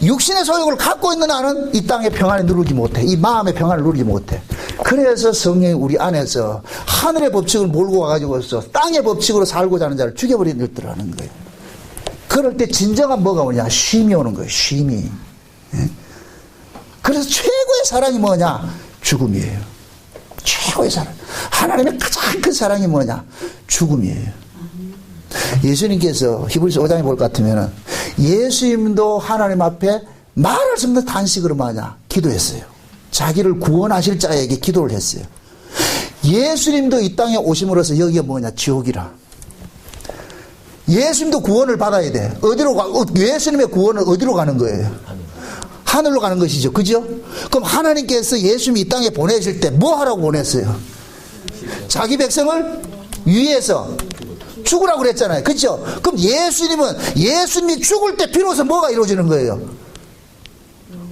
육신의 소욕을 갖고 있는 나는 이 땅의 평안을 누리지 못해. 이 마음의 평안을 누리지 못해. 그래서 성령이 우리 안에서 하늘의 법칙을 몰고 와가지고서 땅의 법칙으로 살고자 하는 자를 죽여버리는 일들을 하는 거예요. 그럴 때 진정한 뭐가 오냐? 쉼이 오는 거예요. 쉼이. 그래서 최고의 사랑이 뭐냐? 죽음이에요. 최고의 사랑. 하나님의 가장 큰 사랑이 뭐냐? 죽음이에요. 예수님께서 히브리서 5장에 볼 것 같으면 예수님도 하나님 앞에 말할 수 없는 단식으로 뭐냐? 기도했어요. 자기를 구원하실 자에게 기도를 했어요. 예수님도 이 땅에 오심으로써 여기가 뭐냐? 지옥이라. 예수님도 구원을 받아야 돼. 어디로 예수님의 구원은 어디로 가는 거예요? 하늘로 가는 것이죠. 그죠? 그럼 하나님께서 예수님이 이 땅에 보내실 때 뭐 하라고 보냈어요? 자기 백성을 위해서 죽으라고 그랬잖아요. 그죠? 그럼 예수님이 죽을 때 비로소 뭐가 이루어지는 거예요?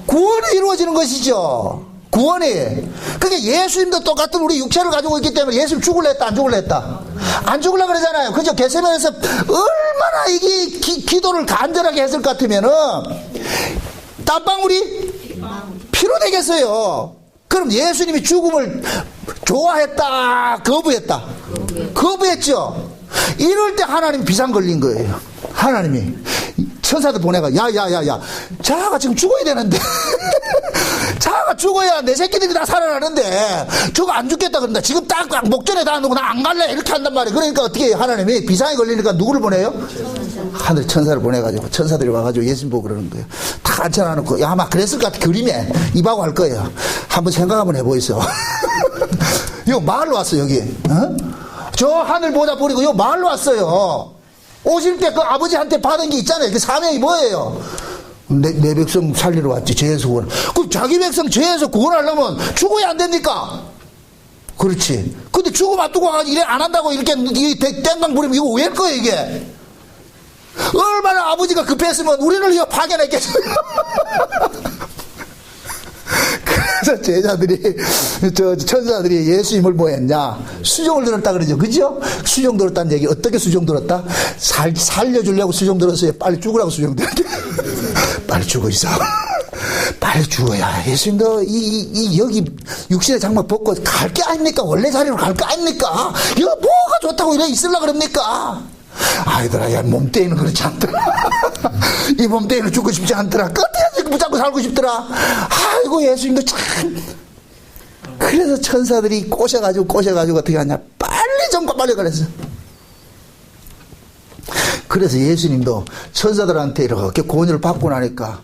구원이 이루어지는 것이죠. 구원이. 그러니까 예수님도 똑같은 우리 육체를 가지고 있기 때문에 예수님 죽을래 했다, 안 죽을래 했다? 안 죽을라 그러잖아요. 그죠? 겟세마네에서 얼마나 이게 기도를 간절하게 했을 것 같으면은 땀방울이 피로 되겠어요. 그럼 예수님이 죽음을 좋아했다, 거부했다? 거부했죠. 이럴 때 하나님 비상 걸린 거예요. 하나님이 천사들 보내가 야야야야, 자가 지금 죽어야 되는데 자가 죽어야 내 새끼들이 다 살아나는데 저거 안 죽겠다 그런다. 지금 딱 목전에 다 놓고 나 안 갈래 이렇게 한단 말이에요. 그러니까 어떻게 해요? 하나님이 비상이 걸리니까 누구를 보내요? 하늘 천사를 보내가지고 천사들이 와가지고 예수님 보고 그러는 거예요. 다 앉혀놔놓고 야 아마 그랬을 것 같아. 그림에 입하고 할 거예요. 한번 생각 한번 해보이소. 이거 마을로 왔어 여기. 어? 저 하늘 보다 버리고 요 마을로 왔어요. 오실 때 그 아버지한테 받은 게 있잖아요. 그 사명이 뭐예요? 내 백성 살리러 왔지. 죄에서 구원. 그럼 자기 백성 죄에서 구원하려면 죽어야 안 됩니까? 그렇지. 근데 죽음 앞두고 이래 안 한다고 이렇게 땡강 부리면 이거 왜일 거예요 이게? 얼마나 아버지가 급했으면 우리를 이거 파견했겠어요. 그래서 제자들이, 천사들이 예수님을 뭐 했냐? 수종을 들었다 그러죠. 그죠? 수종 들었다는 얘기. 어떻게 수종 들었다? 살려주려고 수종 들었어요. 빨리 죽으라고 수종 들었대. 빨리 죽어, 이사. 빨리 죽어야. 예수님도 여기 육신의 장막 벗고 갈 게 아닙니까? 원래 자리로 갈 거 아닙니까? 이거 뭐가 좋다고 이래 있으려고 그럽니까? 아이들아, 야, 몸뚱이는 그렇지 않더라. 이 몸뚱이는 죽고 싶지 않더라. 끝에 붙잡고 살고 싶더라. 아이고, 예수님도 참. 그래서 천사들이 꼬셔가지고 어떻게 하냐. 빨리 그랬어. 그래서 예수님도 천사들한테 이렇게 권유를 받고 나니까,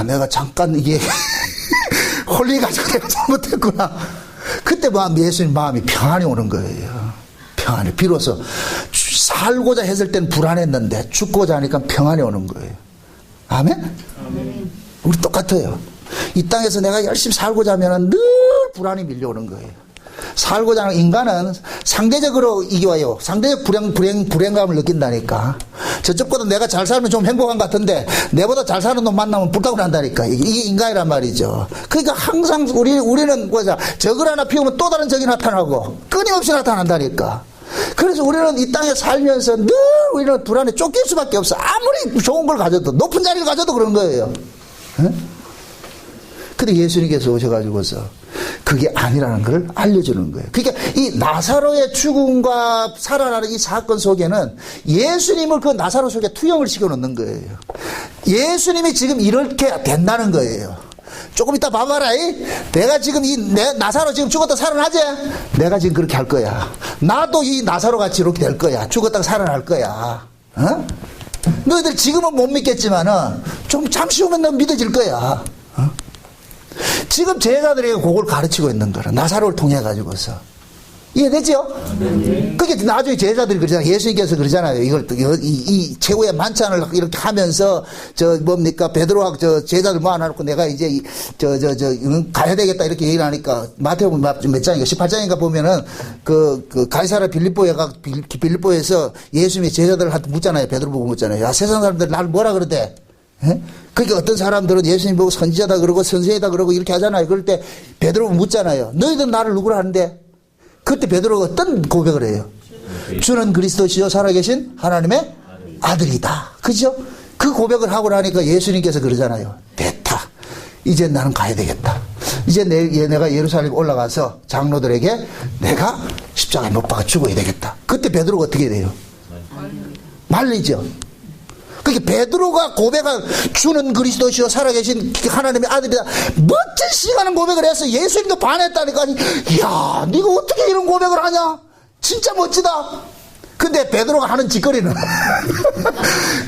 내가 잠깐 이게 홀리가지고 내가 잘못했구나. 그때 예수님 마음이 평안이 오는 거예요. 평안이. 비로소 살고자 했을 땐 불안했는데 죽고자 하니까 평안이 오는 거예요. 아멘? 아멘. 우리 똑같아요. 이 땅에서 내가 열심히 살고자 하면 늘 불안이 밀려오는 거예요. 살고자 하는 인간은 상대적으로 이겨와요. 상대적 불행감을 느낀다니까. 저쪽보다 내가 잘 살면 좀 행복한 것 같은데 내보다 잘 사는 놈 만나면 불타고 난다니까. 이게 인간이란 말이죠. 그러니까 항상 우리는 뭐냐, 적을 하나 피우면 또 다른 적이 나타나고 끊임없이 나타난다니까. 그래서 우리는 이 땅에 살면서 늘 우리는 불안에 쫓길 수밖에 없어. 아무리 좋은 걸 가져도, 높은 자리를 가져도 그런 거예요. 근데 예수님께서 오셔가지고서 그게 아니라는 걸 알려주는 거예요. 그러니까 이 나사로의 죽음과 살아나는 이 사건 속에는 예수님을 그 나사로 속에 투영을 시켜놓는 거예요. 예수님이 지금 이렇게 된다는 거예요. 조금 이따 봐봐라. 내가 지금 내 나사로 지금 죽었다 살아나지? 내가 지금 그렇게 할 거야. 나도 이 나사로 같이 이렇게 될 거야. 죽었다가 살아날 거야. 어? 너희들 지금은 못 믿겠지만은 좀 잠시 후면 너 믿어질 거야. 어? 지금 제자들에게 그걸 가르치고 있는 거라. 나사로를 통해 가지고서. 이해되죠? 그게 나중에 제자들이 그러잖아요. 예수님께서 그러잖아요. 이걸 이 최후의 만찬을 이렇게 하면서 뭡니까 베드로와 제자들 모아놓고 내가 이제 가야 되겠다 이렇게 얘기를 하니까 마태복음 몇 장인가 18장인가 보면은 그 가이사랴 빌립보에서 예수님이 제자들한테 묻잖아요. 베드로 보고 묻잖아요. 야, 세상 사람들 나를 뭐라 그러대? 그러니까 어떤 사람들은 예수님 보고 선지자다 그러고 선생이다 그러고 이렇게 하잖아요. 그럴 때 베드로 묻잖아요. 너희들 나를 누구라 하는데? 그때 베드로가 어떤 고백을 해요? 주는 그리스도시요 살아계신 하나님의 아들이다. 그죠? 그 고백을 하고 나니까 예수님께서 그러잖아요. 됐다. 이제 나는 가야 되겠다. 이제 내가 예루살렘 올라가서 장로들에게 내가 십자가에 못 박아 죽어야 되겠다. 그때 베드로가 어떻게 돼요? 말리죠. 그러니까 베드로가 고백한 주는 그리스도시요 살아계신 하나님의 아들이다. 멋진 시간은 고백을 해서 예수님도 반했다니까. 이야, 네가 어떻게 이런 고백을 하냐? 진짜 멋지다. 근데 베드로가 하는 짓거리는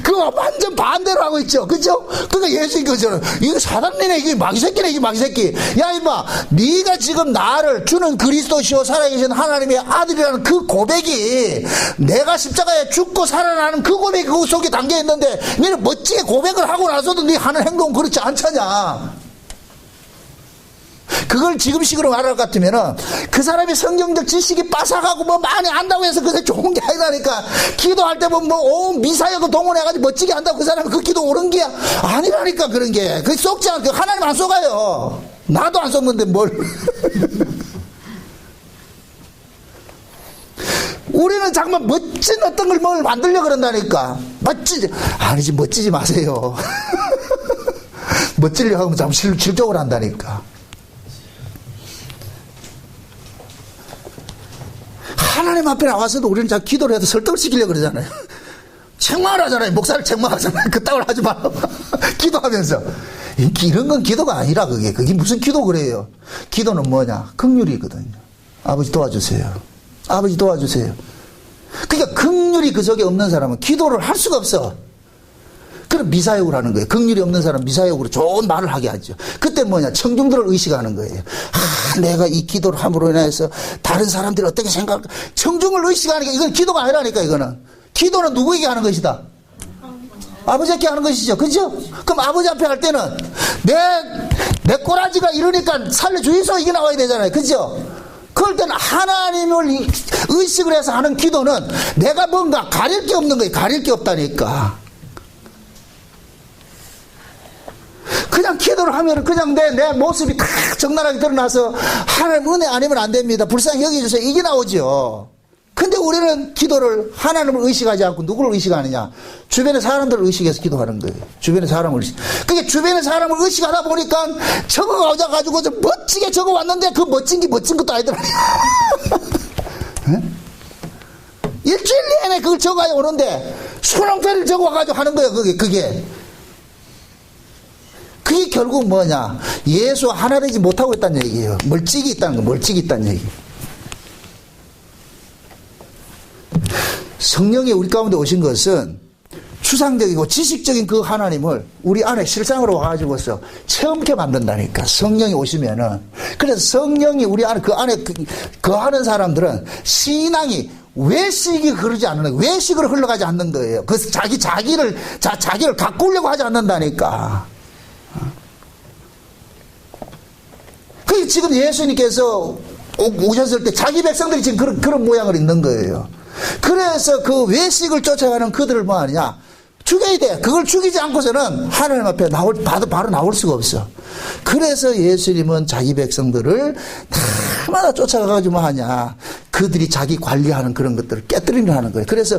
그거 완전 반대로 하고 있죠. 그죠? 그러니까 예수님 그러잖아요. 이거 사단이네, 이게 마귀새끼네, 이게 마귀새끼. 야, 임마, 네가 지금 나를 주는 그리스도시요 살아계신 하나님의 아들이라는 그 고백이 내가 십자가에 죽고 살아나는 그 고백이 그 속에 담겨 있는데 너는 멋지게 고백을 하고 나서도 네 하는 행동은 그렇지 않잖냐. 그걸 지금식으로 말할 것 같으면은 그 사람이 성경적 지식이 빠삭하고 뭐 많이 안다고 해서 그게 좋은 게 아니라니까. 기도할 때 뭐 온 미사역을 동원해가지고 멋지게 한다고 그 사람이 그 기도 옳은 게 아니라니까. 그런 게 그게 속지 않고 하나님 안 속아요. 나도 안 속는데 뭘. 우리는 정말 멋진 어떤 걸 뭘 만들려고 그런다니까. 아니지, 멋지지 마세요. 멋지려고 하면 참 실적으로 한다니까. 하나님 앞에 나와서도 우리는 자꾸 기도를 해도 설득을 시키려고 그러잖아요. 책망을 하잖아요. 목사를 책망하잖아요. 그따위로 하지 말라. 기도하면서. 이런 건 기도가 아니라 그게 무슨 기도 그래요. 기도는 뭐냐? 긍휼이거든요. 아버지 도와주세요. 아버지 도와주세요. 그러니까 긍휼이 그 속에 없는 사람은 기도를 할 수가 없어. 그럼 미사역을 하는 거예요. 긍휼이 없는 사람 미사역으로 좋은 말을 하게 하죠. 그때 뭐냐? 청중들을 의식하는 거예요. 내가 이 기도를 함으로 인해서 다른 사람들이 어떻게 생각할까? 청중을 의식하는 게 이건 기도가 아니라니까. 이거는 기도는 누구에게 하는 것이다? 아버지께 하는 것이죠. 그죠? 그럼 아버지 앞에 할 때는 내 꼬라지가 이러니까 살려주이소 이게 나와야 되잖아요. 그죠? 그럴 때는 하나님을 의식을 해서 하는 기도는 내가 뭔가 가릴 게 없는 거예요. 가릴 게 없다니까. 그냥 기도를 하면 그냥 내 모습이 다 적나라하게 드러나서 하나님 은혜 아니면 안 됩니다. 불쌍히 여겨주세요. 이게 나오죠. 근데 우리는 기도를 하나님을 의식하지 않고 누구를 의식하느냐? 주변의 사람들을 의식해서 기도하는 거예요. 주변의 사람을 의식. 그게 주변의 사람을 의식하다 보니까 적어가지고 멋지게 적어왔는데 그 멋진 게 멋진 것도 아니더라. 일주일 내내 그걸 적어야 오는데 수렁태를 적어가지고 하는 거예요. 그게 결국 뭐냐? 예수 하나 되지 못하고 있다는 얘기예요. 멀찍이 있다는 거, 멀찍이 있다는 얘기. 성령이 우리 가운데 오신 것은 추상적이고 지식적인 그 하나님을 우리 안에 실상으로 와가지고서 체험케 만든다니까. 성령이 오시면은. 그래서 성령이 우리 안에 그 안에 거하는 사람들은 신앙이 외식이 흐르지 않는, 외식으로 흘러가지 않는 거예요. 그 자기를 가꾸려고 하지 않는다니까. 그 지금 예수님께서 오셨을 때 자기 백성들이 지금 그런 모양을 있는 거예요. 그래서 그 외식을 쫓아가는 그들을 뭐 하느냐? 죽여야 돼. 그걸 죽이지 않고서는 하나님 앞에 바로 나올 수가 없어. 그래서 예수님은 자기 백성들을 날마다 쫓아가가지고 뭐 하냐. 그들이 자기 관리하는 그런 것들을 깨뜨리려 하는 거예요. 그래서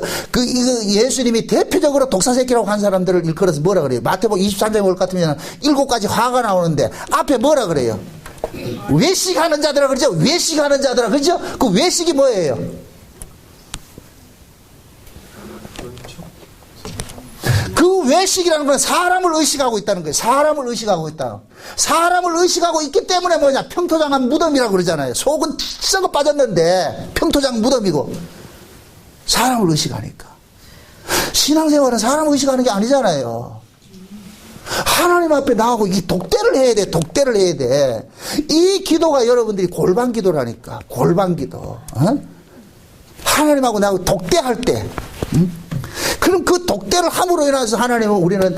예수님이 대표적으로 독사새끼라고 한 사람들을 일컬어서 뭐라 그래요? 마태복음 23장에 올 것 같으면 7가지 화가 나오는데 앞에 뭐라 그래요? 외식하는 자들아 그러죠? 외식하는 자들아 그러죠? 그 외식이 뭐예요? 그 외식이라는 건 사람을 의식하고 있다는 거예요. 사람을 의식하고 있다. 사람을 의식하고 있기 때문에 뭐냐? 평토장한 무덤이라고 그러잖아요. 속은 썩어 빠졌는데 평토장 무덤이고 사람을 의식하니까. 신앙생활은 사람을 의식하는 게 아니잖아요. 하나님 앞에 나오고 이 독대를 해야 돼. 독대를 해야 돼. 이 기도가 여러분들이 골방 기도라니까. 골방 기도. 어? 하나님하고 나하고 독대할 때. 그럼 그 독대를 함으로 인해서 우리는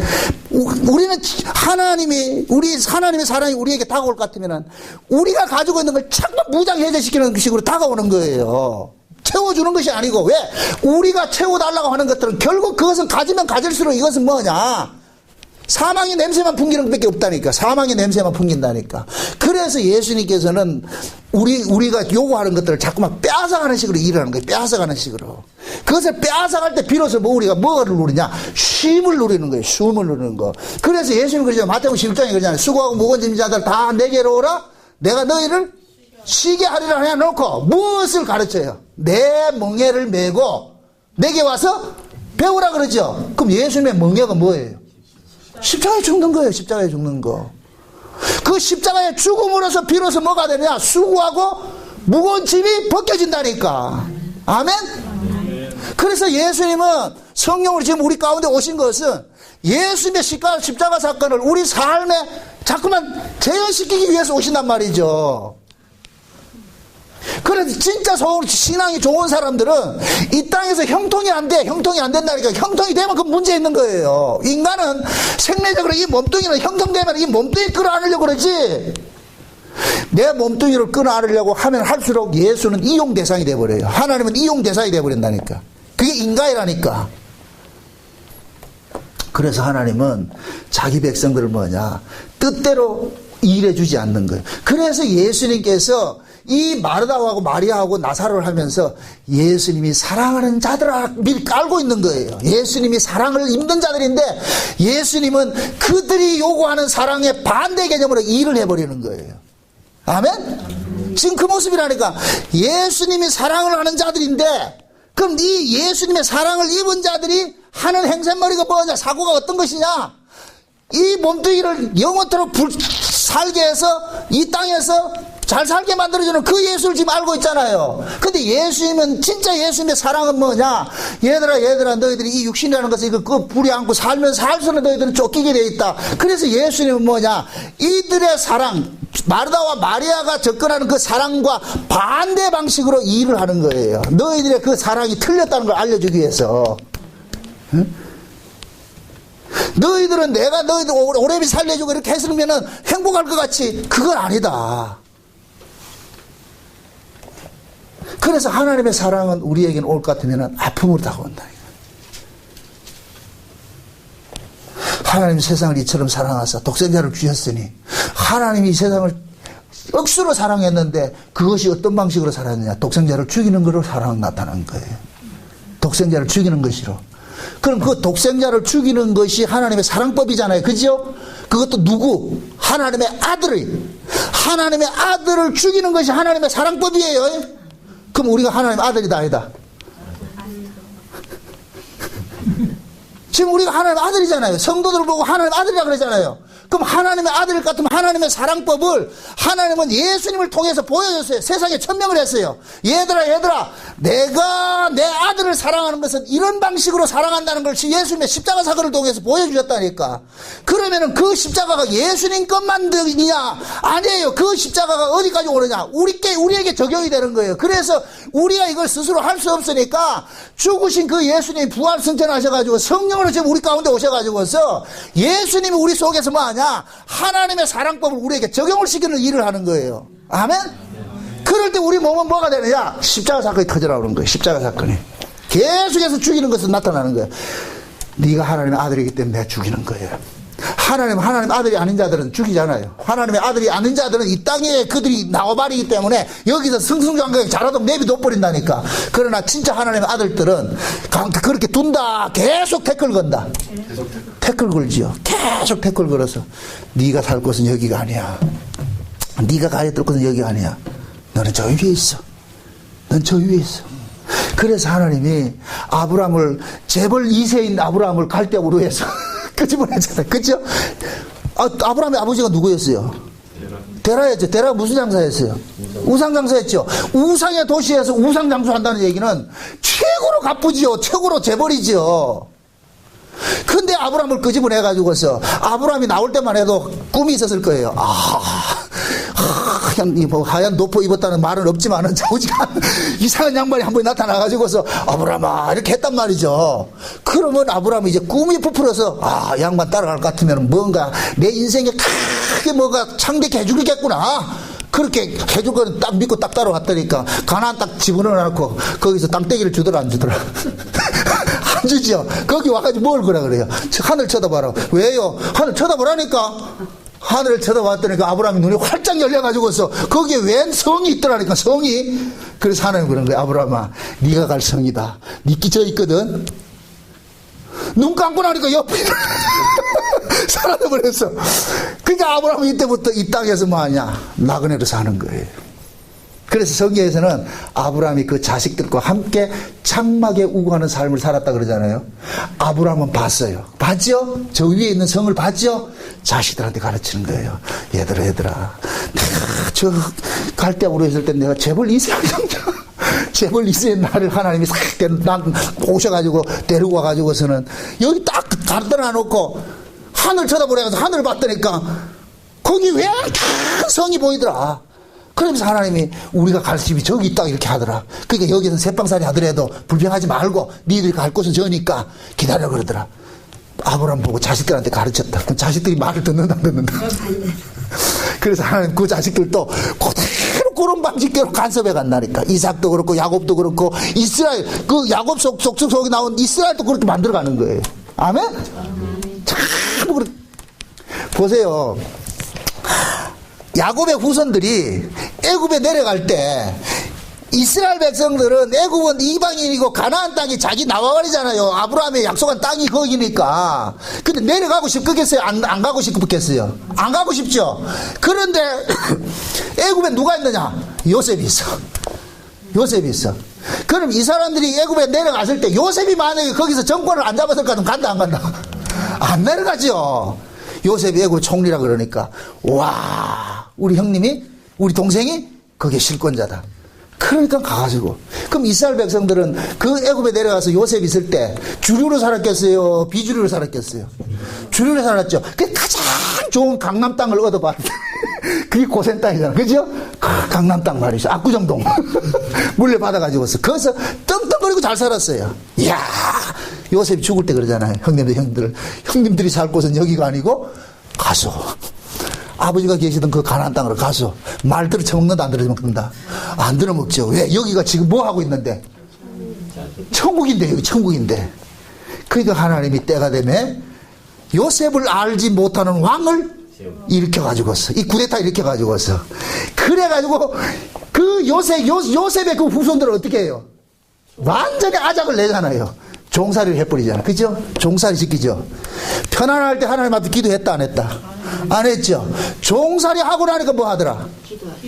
하나님의 사랑이 우리에게 다가올 것 같으면 우리가 가지고 있는 걸 자꾸 무장해제시키는 식으로 다가오는 거예요. 채워주는 것이 아니고, 왜? 우리가 채워달라고 하는 것들은 결국 그것은 가지면 가질수록 이것은 뭐냐? 사망의 냄새만 풍기는 것밖에 없다니까. 사망의 냄새만 풍긴다니까. 그래서 예수님께서는 우리가 요구하는 것들을 자꾸만 빼앗아가는 식으로 일을 하는 거예요. 빼앗아가는 식으로. 그것을 빼앗아갈 때 비로소 우리가 뭐를 누리냐? 쉼을 누리는 거예요. 쉼을 누리는 거. 그래서 예수님 그러죠. 마태복음 11장에 그러잖아요. 수고하고 무거운 짐진 자들 다 내게로 오라. 내가 너희를 쉬게 하리라 해놓고 무엇을 가르쳐요? 내 멍에를 메고 내게 와서 배우라 그러죠. 그럼 예수님의 멍에가 뭐예요? 십자가에 죽는 거예요. 십자가에 죽는 거. 그 십자가에 죽음으로써 비로소 뭐가 되느냐? 수고하고 무거운 짐이 벗겨진다니까. 아멘? 그래서 예수님은 성령으로 지금 우리 가운데 오신 것은 예수님의 십자가 사건을 우리 삶에 자꾸만 재현시키기 위해서 오신단 말이죠. 그래서 진짜 신앙이 좋은 사람들은 이 땅에서 형통이 안 돼. 형통이 안 된다니까. 형통이 되면 그 문제 있는 거예요. 인간은 생리적으로 이 몸뚱이는 형통되면 이 몸뚱이 끌어안으려고 그러지. 내 몸뚱이를 끌어안으려고 하면 할수록 예수는 이용 대상이 돼버려요. 하나님은 이용 대상이 돼버린다니까. 그게 인간이라니까. 그래서 하나님은 자기 백성들을 뭐냐? 뜻대로 일해주지 않는 거예요. 그래서 예수님께서 이 마르다하고 마리아하고 나사로를 하면서 예수님이 사랑하는 자들아 미리 깔고 있는 거예요. 예수님이 사랑을 입는 자들인데 예수님은 그들이 요구하는 사랑의 반대 개념으로 일을 해버리는 거예요. 아멘? 지금 그 모습이라니까. 예수님이 사랑을 하는 자들인데 그럼 이 예수님의 사랑을 입은 자들이 하는 행색머리가 뭐냐? 사고가 어떤 것이냐? 이 몸뚱이를 영원토록 살게 해서 이 땅에서 잘 살게 만들어주는 그 예수를 지금 알고 있잖아요. 근데 예수님은 진짜 예수님의 사랑은 뭐냐? 얘들아 너희들이 이 육신이라는 것을 그 불이 안고 살면서 살수록 너희들은 쫓기게 돼 있다. 그래서 예수님은 뭐냐? 이들의 사랑, 마르다와 마리아가 접근하는 그 사랑과 반대 방식으로 일을 하는 거예요. 너희들의 그 사랑이 틀렸다는 걸 알려주기 위해서. 응? 너희들은 내가 너희들 오래비 살려주고 이렇게 했으면은 행복할 것 같이 그건 아니다. 그래서 하나님의 사랑은 우리에게는 올 것 같으면 아픔으로 다가온다. 하나님이 세상을 이처럼 사랑하사 독생자를 주셨으니 하나님이 이 세상을 억수로 사랑했는데 그것이 어떤 방식으로 사랑했느냐? 독생자를 죽이는 것으로 사랑 나타난 거예요. 독생자를 죽이는 것이로. 그럼 그 독생자를 죽이는 것이 하나님의 사랑법이잖아요. 그죠? 그것도 누구? 하나님의 아들을 죽이는 것이 하나님의 사랑법이에요. 그럼 우리가 하나님의 아들이다 아니다? 지금 우리가 하나님의 아들이잖아요. 성도들을 보고 하나님의 아들이라 그러잖아요. 그럼 하나님의 아들 같으면 하나님의 사랑법을 하나님은 예수님을 통해서 보여줬어요. 세상에 천명을 했어요. 얘들아 내가 내 아들을 사랑하는 것은 이런 방식으로 사랑한다는 것이 예수님의 십자가 사건을 통해서 보여주셨다니까. 그러면은 그 십자가가 예수님 것만이냐? 아니에요. 그 십자가가 어디까지 오느냐? 우리에게 적용이 되는 거예요. 그래서 우리가 이걸 스스로 할 수 없으니까 죽으신 그 예수님이 부활 승천하셔가지고 성령으로 지금 우리 가운데 오셔가지고서 예수님이 우리 속에서 뭐 하냐? 하나님의 사랑법을 우리에게 적용을 시키는 일을 하는 거예요. 아멘? 그 그럴 때 우리 몸은 뭐가 되느냐? 십자가 사건이 터져나오는 거예요. 십자가 사건이. 계속해서 죽이는 것은 나타나는 거예요. 네가 하나님의 아들이기 때문에 내가 죽이는 거예요. 하나님 아들이 아닌 자들은 죽이잖아요. 하나님의 아들이 아닌 자들은 이 땅에 그들이 나와버리기 때문에 여기서 승승장구하게 잘하도 내비둬버린다니까. 그러나 진짜 하나님의 아들들은 그렇게 둔다. 계속 태클 건다. 태클 걸지요. 계속 태클 걸어서 네가 살 곳은 여기가 아니야. 네가 가야 될 곳은 여기가 아니야. 너는 저 위에 있어. 넌 저 위에 있어. 그래서 하나님이 아브라함을 재벌 2세인 아브라함을 갈대으로 해서 끄집어냈잖아요. 그죠? 아브라함의 아버지가 누구였어요? 데라였죠. 데라가 무슨 장사였어요? 우상 장사였죠. 우상의 도시에서 우상 장수한다는 얘기는 최고로 가쁘지요. 최고로 재벌이지요. 근데 아브라함을 끄집어내가지고서 아브라함이 나올 때만 해도 꿈이 있었을 거예요. 하얀 노포 입었다는 말은 없지만은 오지간 이상한 양반이 한 번에 나타나가지고서 아브라함아 이렇게 했단 말이죠. 그러면 아브라함이 이제 꿈이 부풀어서 양반 따라갈 것 같으면 뭔가 내 인생에 크게 뭐가 창대케 해주겠구나. 그렇게 해줄 거는 딱 믿고 딱 따라갔다니까. 가나안 딱 집어넣어놓고 거기서 땅떼기를 주더라 안 주더라. 안 주죠. 거기 와가지고 먹을 거라 그래요. 하늘 쳐다봐라. 왜요? 하늘 쳐다보라니까. 하늘을 쳐다봤더니 아브라함이 눈이 활짝 열려가지고서 거기에 웬 성이 있더라니까. 성이. 그래서 하나님 그런 거예요. 아브라함아 네가 갈 성이다. 네 끼쳐 있거든. 눈 감고 나니까 옆에 사라져버렸어. 그러니까 아브라함은 이때부터 이 땅에서 뭐하냐 나그네로 사는 거예요. 그래서 성경에서는 아브라함이 그 자식들과 함께 장막에 우거하는 삶을 살았다 그러잖아요. 아브라함은 봤어요. 봤죠? 저 위에 있는 성을 봤죠? 자식들한테 가르치는 거예요. 얘들아 저 갈대으로 했을 때 내가 재벌 2세 재벌 2세의 나를 하나님이 싹 오셔가지고 데리고 와가지고서는 여기 딱 갖다 놓고 하늘 쳐다보려서 하늘 봤더니까 거기 왜 큰 성이 보이더라. 그러면서 하나님이 우리가 갈 집이 저기 있다 이렇게 하더라. 그러니까 여기서 새빵살이 하더라도 불평하지 말고 니들이 갈 곳은 저니까 기다려 그러더라. 아브라함 보고 자식들한테 가르쳤다. 그럼 자식들이 말을 듣는다 안 듣는다. 그래서 하나님 그 자식들도 그대로 그런 방식대로 간섭해 간다니까. 이삭도 그렇고 야곱도 그렇고 이스라엘 그 야곱 속에 나온 이스라엘도 그렇게 만들어가는 거예요. 아멘? 참 그렇게 보세요. 야곱의 후손들이 애굽에 내려갈 때 이스라엘 백성들은 애굽은 이방인이고 가나안 땅이 자기 나와버리잖아요. 아브라함의 약속한 땅이 거기니까. 근데 내려가고 싶겠어요? 안 가고 싶겠어요? 안 가고 싶죠? 그런데 애굽에 누가 있느냐? 요셉이 있어. 요셉이 있어. 그럼 이 사람들이 애굽에 내려갔을 때 요셉이 만약에 거기서 정권을 안 잡았을 까 간다 안 간다? 안 내려가죠. 요셉이 애굽 총리라 그러니까 와 우리 형님이 우리 동생이 거기에 실권자다. 그러니까 가가지고 그럼 이스라엘 백성들은 그 애굽에 내려가서 요셉 있을 때 주류로 살았겠어요? 비주류로 살았겠어요? 주류로 살았죠. 그 가장 좋은 강남 땅을 얻어봤는데 그게 고센 땅이잖아. 그죠? 강남 땅 말이죠. 압구정동 물려받아가지고서 거기서 떵떵거리고 잘 살았어요. 이야 요셉이 죽을 때 그러잖아요. 형님들이 살 곳은 여기가 아니고 가소. 아버지가 계시던 그 가나안 땅으로 가서 말 들어 처먹는다 안 들어 먹는다? 안 들어 먹죠. 왜? 여기가 지금 뭐 하고 있는데? 천국인데 여기 천국인데. 그러니까 하나님이 때가 되면 요셉을 알지 못하는 왕을 일으켜가지고서 이 쿠데타 일으켜가지고서 그래가지고 그 요셉의 그 후손들은 어떻게 해요? 완전히 아작을 내잖아요. 종살이를 해버리잖아. 그죠? 종살이 시키죠. 편안할 때 하나님 앞에 기도했다 안 했다? 안 했죠. 종살이 하고 나니까 뭐 하더라?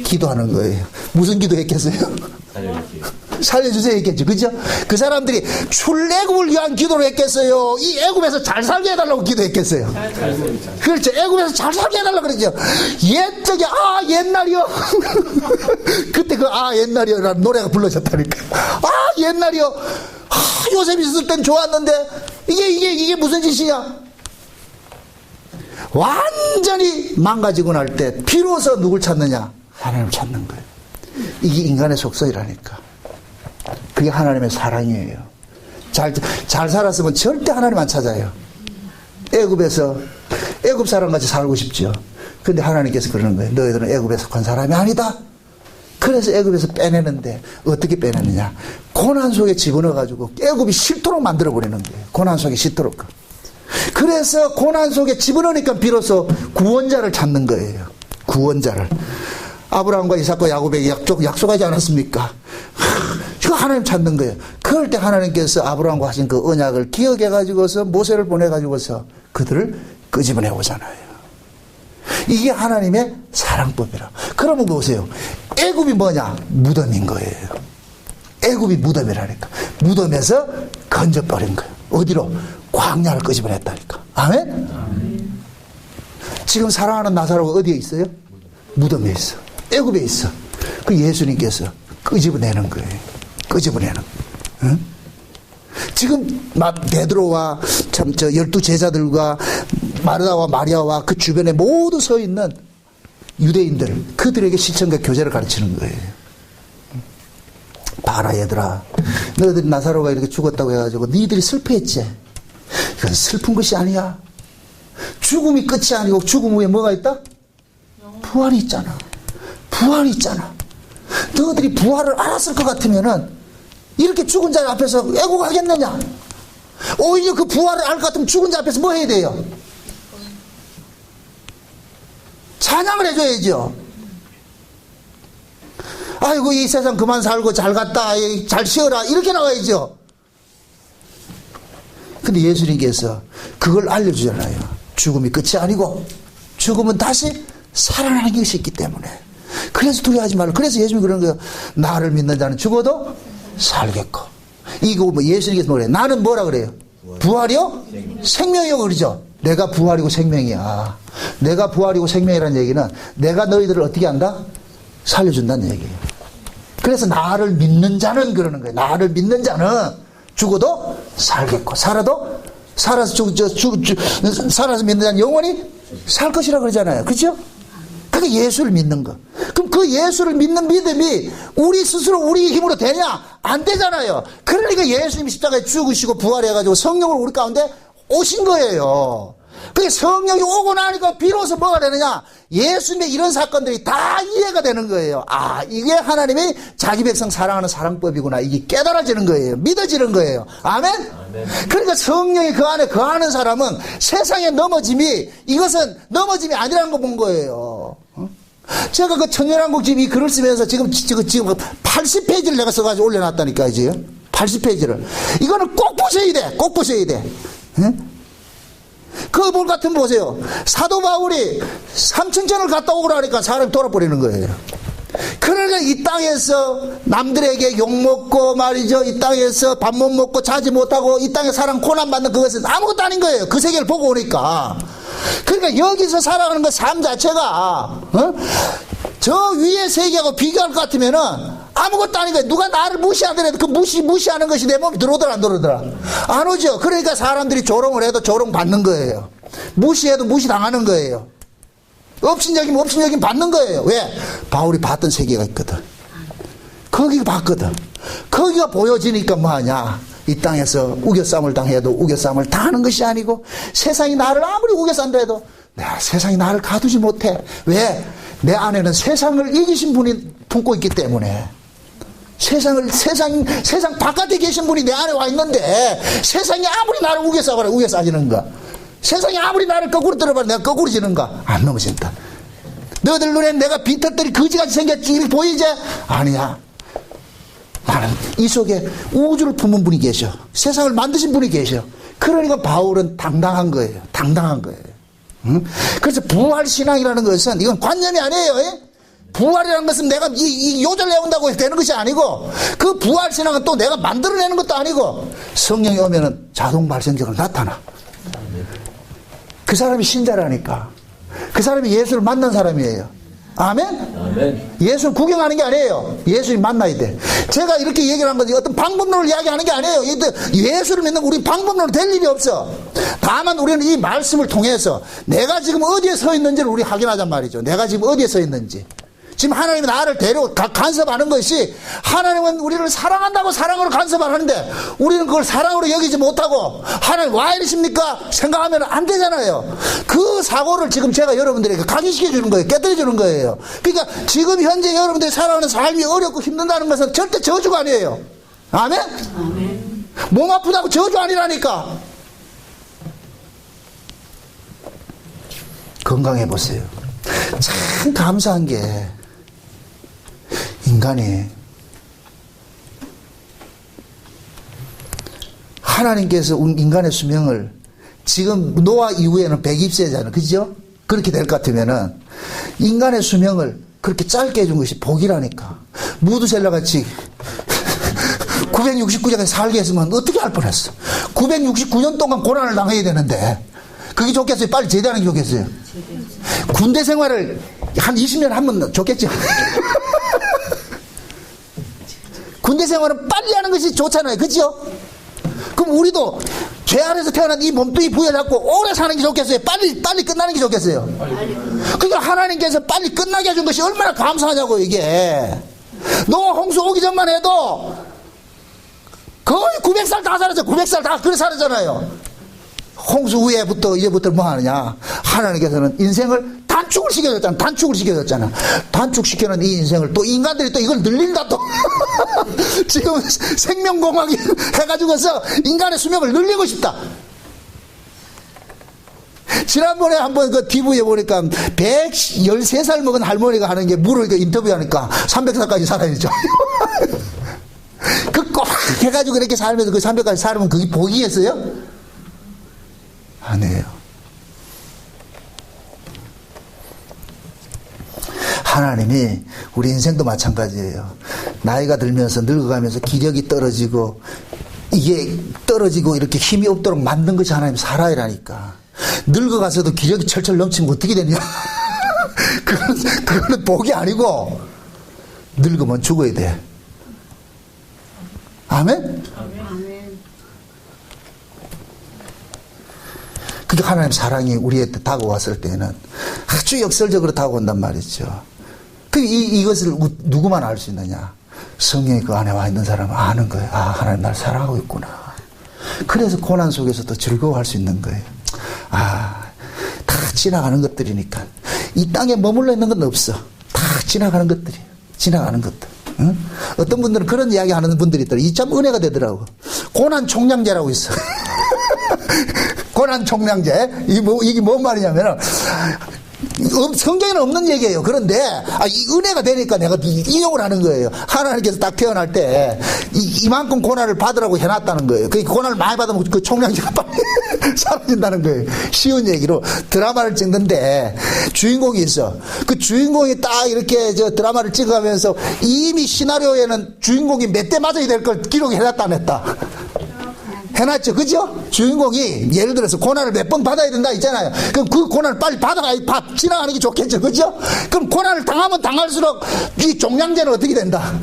기도하는 거예요. 무슨 기도 했겠어요? 살려주세요 했겠죠. 그죠? 그 사람들이 출애굽을 위한 기도를 했겠어요? 이 애굽에서 잘 살게 해달라고 기도했겠어요? 그렇죠. 애굽에서 잘 살게 해달라고 그러죠. 옛날이요. 그때 그 옛날이요 라는 노래가 불러졌다니까. 옛날이요. 요셉이 있을 땐 좋았는데 이게 무슨 짓이냐? 완전히 망가지고 날 때 비로소 누굴 찾느냐? 하나님을 찾는 거예요. 이게 인간의 속성이라니까. 그게 하나님의 사랑이에요. 잘 살았으면 절대 하나님 안 찾아요. 애굽에서 애굽 사람같이 살고 싶죠. 근데 하나님께서 그러는 거예요. 너희들은 애굽에 속한 사람이 아니다. 그래서 애굽에서 빼내는데 어떻게 빼내느냐? 고난 속에 집어넣어가지고 애굽이 싫도록 만들어버리는 거예요. 고난 속에 싫도록. 그래서 고난 속에 집어넣으니까 비로소 구원자를 찾는 거예요. 구원자를. 아브라함과 이삭과 야곱에게 약속하지 않았습니까? 이거 하나님 찾는 거예요. 그럴 때 하나님께서 아브라함과 하신 그 언약을 기억해가지고서 모세를 보내가지고서 그들을 끄집어내 오잖아요. 이게 하나님의 사랑법이라. 그러면 보세요. 애굽이 뭐냐? 무덤인 거예요. 애굽이 무덤이라니까. 무덤에서 건져버린 거예요. 어디로? 광야를 끄집어냈다니까. 아멘? 지금 사랑하는 나사로가 어디에 있어요? 무덤에 있어. 애굽에 있어. 그 예수님께서 끄집어내는 거예요. 끄집어내는 거예요. 응? 지금 베드로와 참 12제자들과 마르다와 마리아와 그 주변에 모두 서 있는 유대인들, 그들에게 실천과 교제를 가르치는 거예요. 봐라 얘들아, 너희들이 나사로가 이렇게 죽었다고 해가지고 너희들이 슬퍼했지? 이건 슬픈 것이 아니야. 죽음이 끝이 아니고 죽음 후에 뭐가 있다? 부활이 있잖아. 부활이 있잖아. 너희들이 부활을 알았을 것 같으면은 이렇게 죽은 자 앞에서 애국하겠느냐? 오히려 그 부활을 알 것 같으면 죽은 자 앞에서 뭐 해야 돼요? 찬양을 해줘야죠. 아이고 이 세상 그만 살고 잘 갔다, 잘 쉬어라, 이렇게 나와야죠. 근데 예수님께서 그걸 알려주잖아요. 죽음이 끝이 아니고 죽음은 다시 살아나는 것이 있기 때문에. 그래서 두려워하지 말라. 그래서 예수님이 그런 거예요. 나를 믿는 자는 죽어도 살겠고. 이거 뭐 예수님께서 뭐래요? 나는 뭐라 그래요? 부활이요? 생명이요 그러죠. 내가 부활이고 생명이야. 내가 부활이고 생명이라는 얘기는 내가 너희들을 어떻게 한다? 살려준다는 얘기예요. 그래서 나를 믿는 자는 그러는 거예요. 나를 믿는 자는 죽어도 살겠고 살아서 믿는 자는 영원히 살 것이라 그러잖아요. 그렇죠? 그게 예수를 믿는 거. 그럼 그 예수를 믿는 믿음이 우리 스스로 우리 힘으로 되냐? 안 되잖아요. 그러니까 예수님이 십자가에 죽으시고 부활해가지고 성령으로 우리 가운데 오신 거예요. 그게 성령이 오고 나니까 비로소 뭐가 되느냐? 예수님의 이런 사건들이 다 이해가 되는 거예요. 아, 이게 하나님이 자기 백성 사랑하는 사랑법이구나. 이게 깨달아지는 거예요. 믿어지는 거예요. 아멘? 아멘. 그러니까 성령이 그 안에 거하는 사람은 세상의 넘어짐이, 이것은 넘어짐이 아니라는 거 본 거예요. 제가 그 천년왕국 지금 이 글을 쓰면서 지금 80페이지를 내가 써가지고 올려놨다니까, 이제. 80페이지를. 이거는 꼭 보셔야 돼. 꼭 보셔야 돼. 응? 그 볼 같은 보세요. 사도 바울이 삼층천을 갔다 오라니까 사람이 돌아버리는 거예요. 그러니까 이 땅에서 남들에게 욕먹고 말이죠. 이 땅에서 밥 못 먹고 자지 못하고 이 땅에 사람 고난받는 그것은 아무것도 아닌 거예요. 그 세계를 보고 오니까. 그러니까 여기서 살아가는 그 삶 자체가 저 위의 세계하고 비교할 것 같으면은 아무것도 아닌 거예요. 누가 나를 무시하더라도 그 무시하는 것이 내 몸에 들어오더라 안 들어오더라? 안 오죠. 그러니까 사람들이 조롱을 해도 조롱 받는 거예요. 무시해도 무시당하는 거예요. 업신여김 받는 거예요. 왜? 바울이 봤던 세계가 있거든. 거기가 봤거든. 거기가 보여지니까 뭐하냐? 이 땅에서 우겨싸움을 당해도 우겨싸움을 당하는 것이 아니고 세상이 나를 아무리 우겨싼다 해도 세상이 나를 가두지 못해. 왜? 내 안에는 세상을 이기신 분이 품고 있기 때문에. 세상 바깥에 계신 분이 내 안에 와 있는데 세상이 아무리 나를 우겨싸봐라 우겨싸지는가? 세상이 아무리 나를 거꾸로 들어봐라 내가 거꾸로 지는가? 안 넘어진다. 너희들 눈엔 내가 빈털들이 거지같이 생겼지 이렇게 보이지? 아니야. 나는 이 속에 우주를 품은 분이 계셔. 세상을 만드신 분이 계셔. 그러니까 바울은 당당한 거예요. 당당한 거예요. 응? 그래서 부활신앙이라는 것은 이건 관념이 아니에요. 예? 부활이라는 것은 내가 이 요절 내온다고 되는 것이 아니고 그 부활신앙은 또 내가 만들어내는 것도 아니고 성령이 오면은 자동 발생적으로 나타나. 그 사람이 신자라니까. 그 사람이 예수를 만난 사람이에요. 아멘? 아멘. 예수를 구경하는 게 아니에요. 예수님 만나야 돼. 제가 이렇게 얘기를 한 건데 어떤 방법론을 이야기하는 게 아니에요. 예수를 믿는 우리 방법론은 될 일이 없어. 다만 우리는 이 말씀을 통해서 내가 지금 어디에 서 있는지를 우리 확인하잔 말이죠. 내가 지금 어디에 서 있는지. 지금 하나님이 나를 간섭하는 것이 하나님은 우리를 사랑한다고 사랑으로 간섭을 하는데 우리는 그걸 사랑으로 여기지 못하고 하나님 와 이러십니까? 생각하면 안 되잖아요. 그 사고를 지금 제가 여러분들에게 각인시켜 주는 거예요. 깨뜨려 주는 거예요. 그러니까 지금 현재 여러분들이 살아가는 삶이 어렵고 힘든다는 것은 절대 저주가 아니에요. 아멘? 아멘. 몸 아프다고 저주 아니라니까. 건강해 보세요. 참 감사한 게 인간이 하나님께서 인간의 수명을 지금 노아 이후에는 120세잖아요. 그죠? 그렇게 될 것 같으면은 인간의 수명을 그렇게 짧게 해준 것이 복이라니까. 무드셀라 같이 969년에 살게 했으면 어떻게 할 뻔했어. 969년 동안 고난을 당해야 되는데 그게 좋겠어요? 빨리 제대하는 게 좋겠어요? 군대 생활을 한 20년 하면 좋겠죠? 군대 생활은 빨리 하는 것이 좋잖아요. 그죠? 그럼 우리도 죄 안에서 태어난 이 몸뚱이 부여잡고 오래 사는 게 좋겠어요? 빨리 끝나는 게 좋겠어요? 그러니까 하나님께서 빨리 끝나게 해준 것이 얼마나 감사하냐고 이게. 노아 홍수 오기 전만 해도 거의 900살 다 살았죠. 900살 다 그래 살았잖아요. 홍수 후에부터 이제부터 뭐 하느냐. 하나님께서는 인생을 단축을 시켜줬잖아. 단축을 시켜줬잖아. 단축시켜놓은 이 인생을 또 인간들이 또 이걸 늘린다 또. 지금 생명공학이 해가지고서 인간의 수명을 늘리고 싶다. 지난번에 한번 그 TV에 보니까 113살 먹은 할머니가 하는 게 물을 인터뷰하니까 300살까지 살아야죠. 그 꼭 해가지고 이렇게 살면서 그 300까지 살면 그게 복이겠어요? 아니에요. 하나님이 우리 인생도 마찬가지예요. 나이가 들면서 늙어가면서 기력이 떨어지고 이게 떨어지고 이렇게 힘이 없도록 만든 것이 하나님 살아야라니까. 늙어가서도 기력이 철철 넘치면 어떻게 되냐. 그거는 복이 아니고 늙으면 죽어야 돼. 아멘? 아멘. 그러니까 하나님 사랑이 우리한테 다가왔을 때는 아주 역설적으로 다가온단 말이죠. 이것을 누구만 알 수 있느냐? 성령이 그 안에 와 있는 사람은 아는 거예요. 아, 하나님 날 사랑하고 있구나. 그래서 고난 속에서도 즐거워할 수 있는 거예요. 아, 다 지나가는 것들이니까. 이 땅에 머물러 있는 건 없어. 다 지나가는 것들이에요. 지나가는 것들. 응? 어떤 분들은 그런 이야기 하는 분들이 있더라고요. 이 참 은혜가 되더라고. 고난 총량제라고 있어. 고난 총량제. 이게 뭔 말이냐면은, 성경에는 없는 얘기예요. 그런데 이 은혜가 되니까 내가 이용을 하는 거예요. 하나님께서 딱 태어날 때 이만큼 고난을 받으라고 해놨다는 거예요. 그 고난을 많이 받으면 그 총량제가 빨리 사라진다는 거예요. 쉬운 얘기로 드라마를 찍는데 주인공이 있어. 그 주인공이 딱 이렇게 저 드라마를 찍어가면서 이미 시나리오에는 주인공이 몇 대 맞아야 될 걸 기록해놨다 안 했다. 해놨죠. 그죠? 주인공이 예를 들어서 고난을 몇 번 받아야 된다 있잖아요. 그럼 그 고난을 빨리 지나가는 게 좋겠죠. 그죠? 그럼 고난을 당하면 당할수록 이 종량제는 어떻게 된다?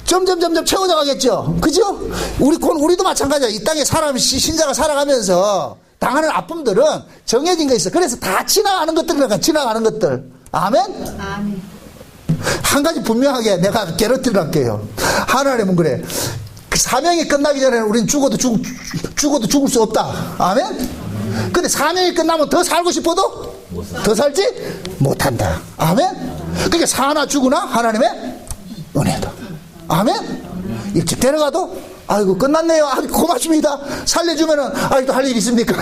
점점 채워져 가겠죠. 그죠? 우리도 마찬가지야. 이 땅에 신자가 살아가면서 당하는 아픔들은 정해진 게 있어. 그래서 다 지나가는 것들이니까 지나가는 것들. 아멘? 아멘. 한 가지 분명하게 내가 개런티를 할게요. 하나님은 그래. 그 사명이 끝나기 전에는 우리는 죽어도 죽을 수 없다. 아멘? 근데 사명이 끝나면 더 살고 싶어도 더 살지 못한다. 아멘? 그러니까 사나 죽으나 하나님의 은혜다. 아멘? 일찍 데려가도 아이고 끝났네요. 아이고 고맙습니다. 살려주면은 아이고 할 일 있습니까?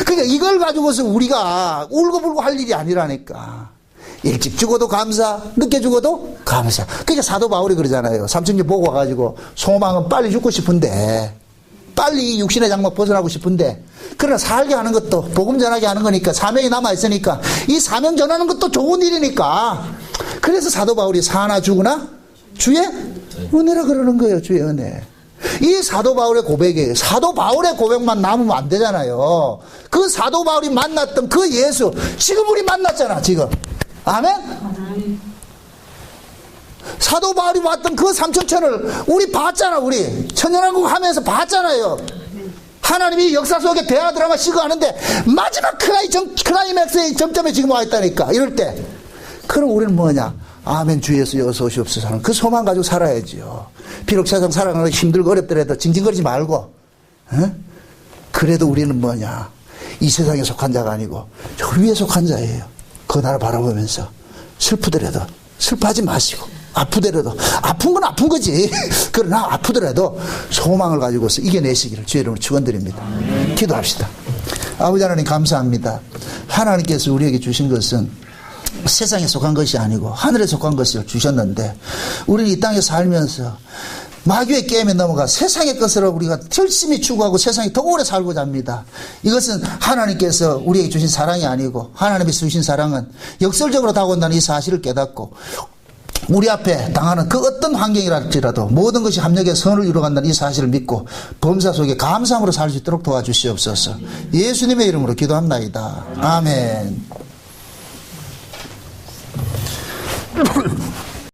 그러니까 이걸 가지고서 우리가 울고불고 할 일이 아니라니까. 일찍 죽어도 감사, 늦게 죽어도 감사. 그러니까 사도 바울이 그러잖아요. 삼층제 보고 와가지고 소망은 빨리 죽고 싶은데, 빨리 이 육신의 장막 벗어나고 싶은데, 그러나 살게 하는 것도 복음 전하게 하는 거니까 사명이 남아있으니까 이 사명 전하는 것도 좋은 일이니까. 그래서 사도 바울이 사나 죽으나 주의 은혜라 그러는 거예요. 주의 은혜. 이 사도 바울의 고백이에요. 사도 바울의 고백만 남으면 안 되잖아요. 그 사도 바울이 만났던 그 예수, 지금 우리 만났잖아, 지금. 아멘? 사도 바울이 왔던 그 삼천천을 우리 봤잖아. 우리 천연왕국 하면서 봤잖아요. 하나님이 역사 속에 대화 드라마 시그하는데 마지막 클라이맥스의 점점에 지금 와 있다니까. 이럴 때 그럼 우리는 뭐냐? 아멘 주 예수 어서 오시옵소서 하는 그 소망 가지고 살아야지요. 비록 세상 살아가는 힘들고 어렵더라도 징징거리지 말고, 그래도 우리는 뭐냐? 이 세상에 속한 자가 아니고 저 위에 속한 자예요. 그 나라 바라보면서 슬프더라도 슬퍼하지 마시고, 아프더라도 아픈 건 아픈 거지. 그러나 아프더라도 소망을 가지고서 이겨내시기를 주의 이름으로 축원드립니다. 기도합시다. 아버지 하나님 감사합니다. 하나님께서 우리에게 주신 것은 세상에 속한 것이 아니고 하늘에 속한 것을 주셨는데 우리는 이 땅에 살면서 마귀의 게임에 넘어가 세상의 것으로 우리가 열심히 추구하고 세상에 더 오래 살고자 합니다. 이것은 하나님께서 우리에게 주신 사랑이 아니고 하나님이 주신 사랑은 역설적으로 다가온다는 이 사실을 깨닫고 우리 앞에 당하는 그 어떤 환경이랄지라도 모든 것이 합력의 선을 이루어간다는 이 사실을 믿고 범사 속에 감사함으로 살 수 있도록 도와주시옵소서. 예수님의 이름으로 기도합나이다. 아멘.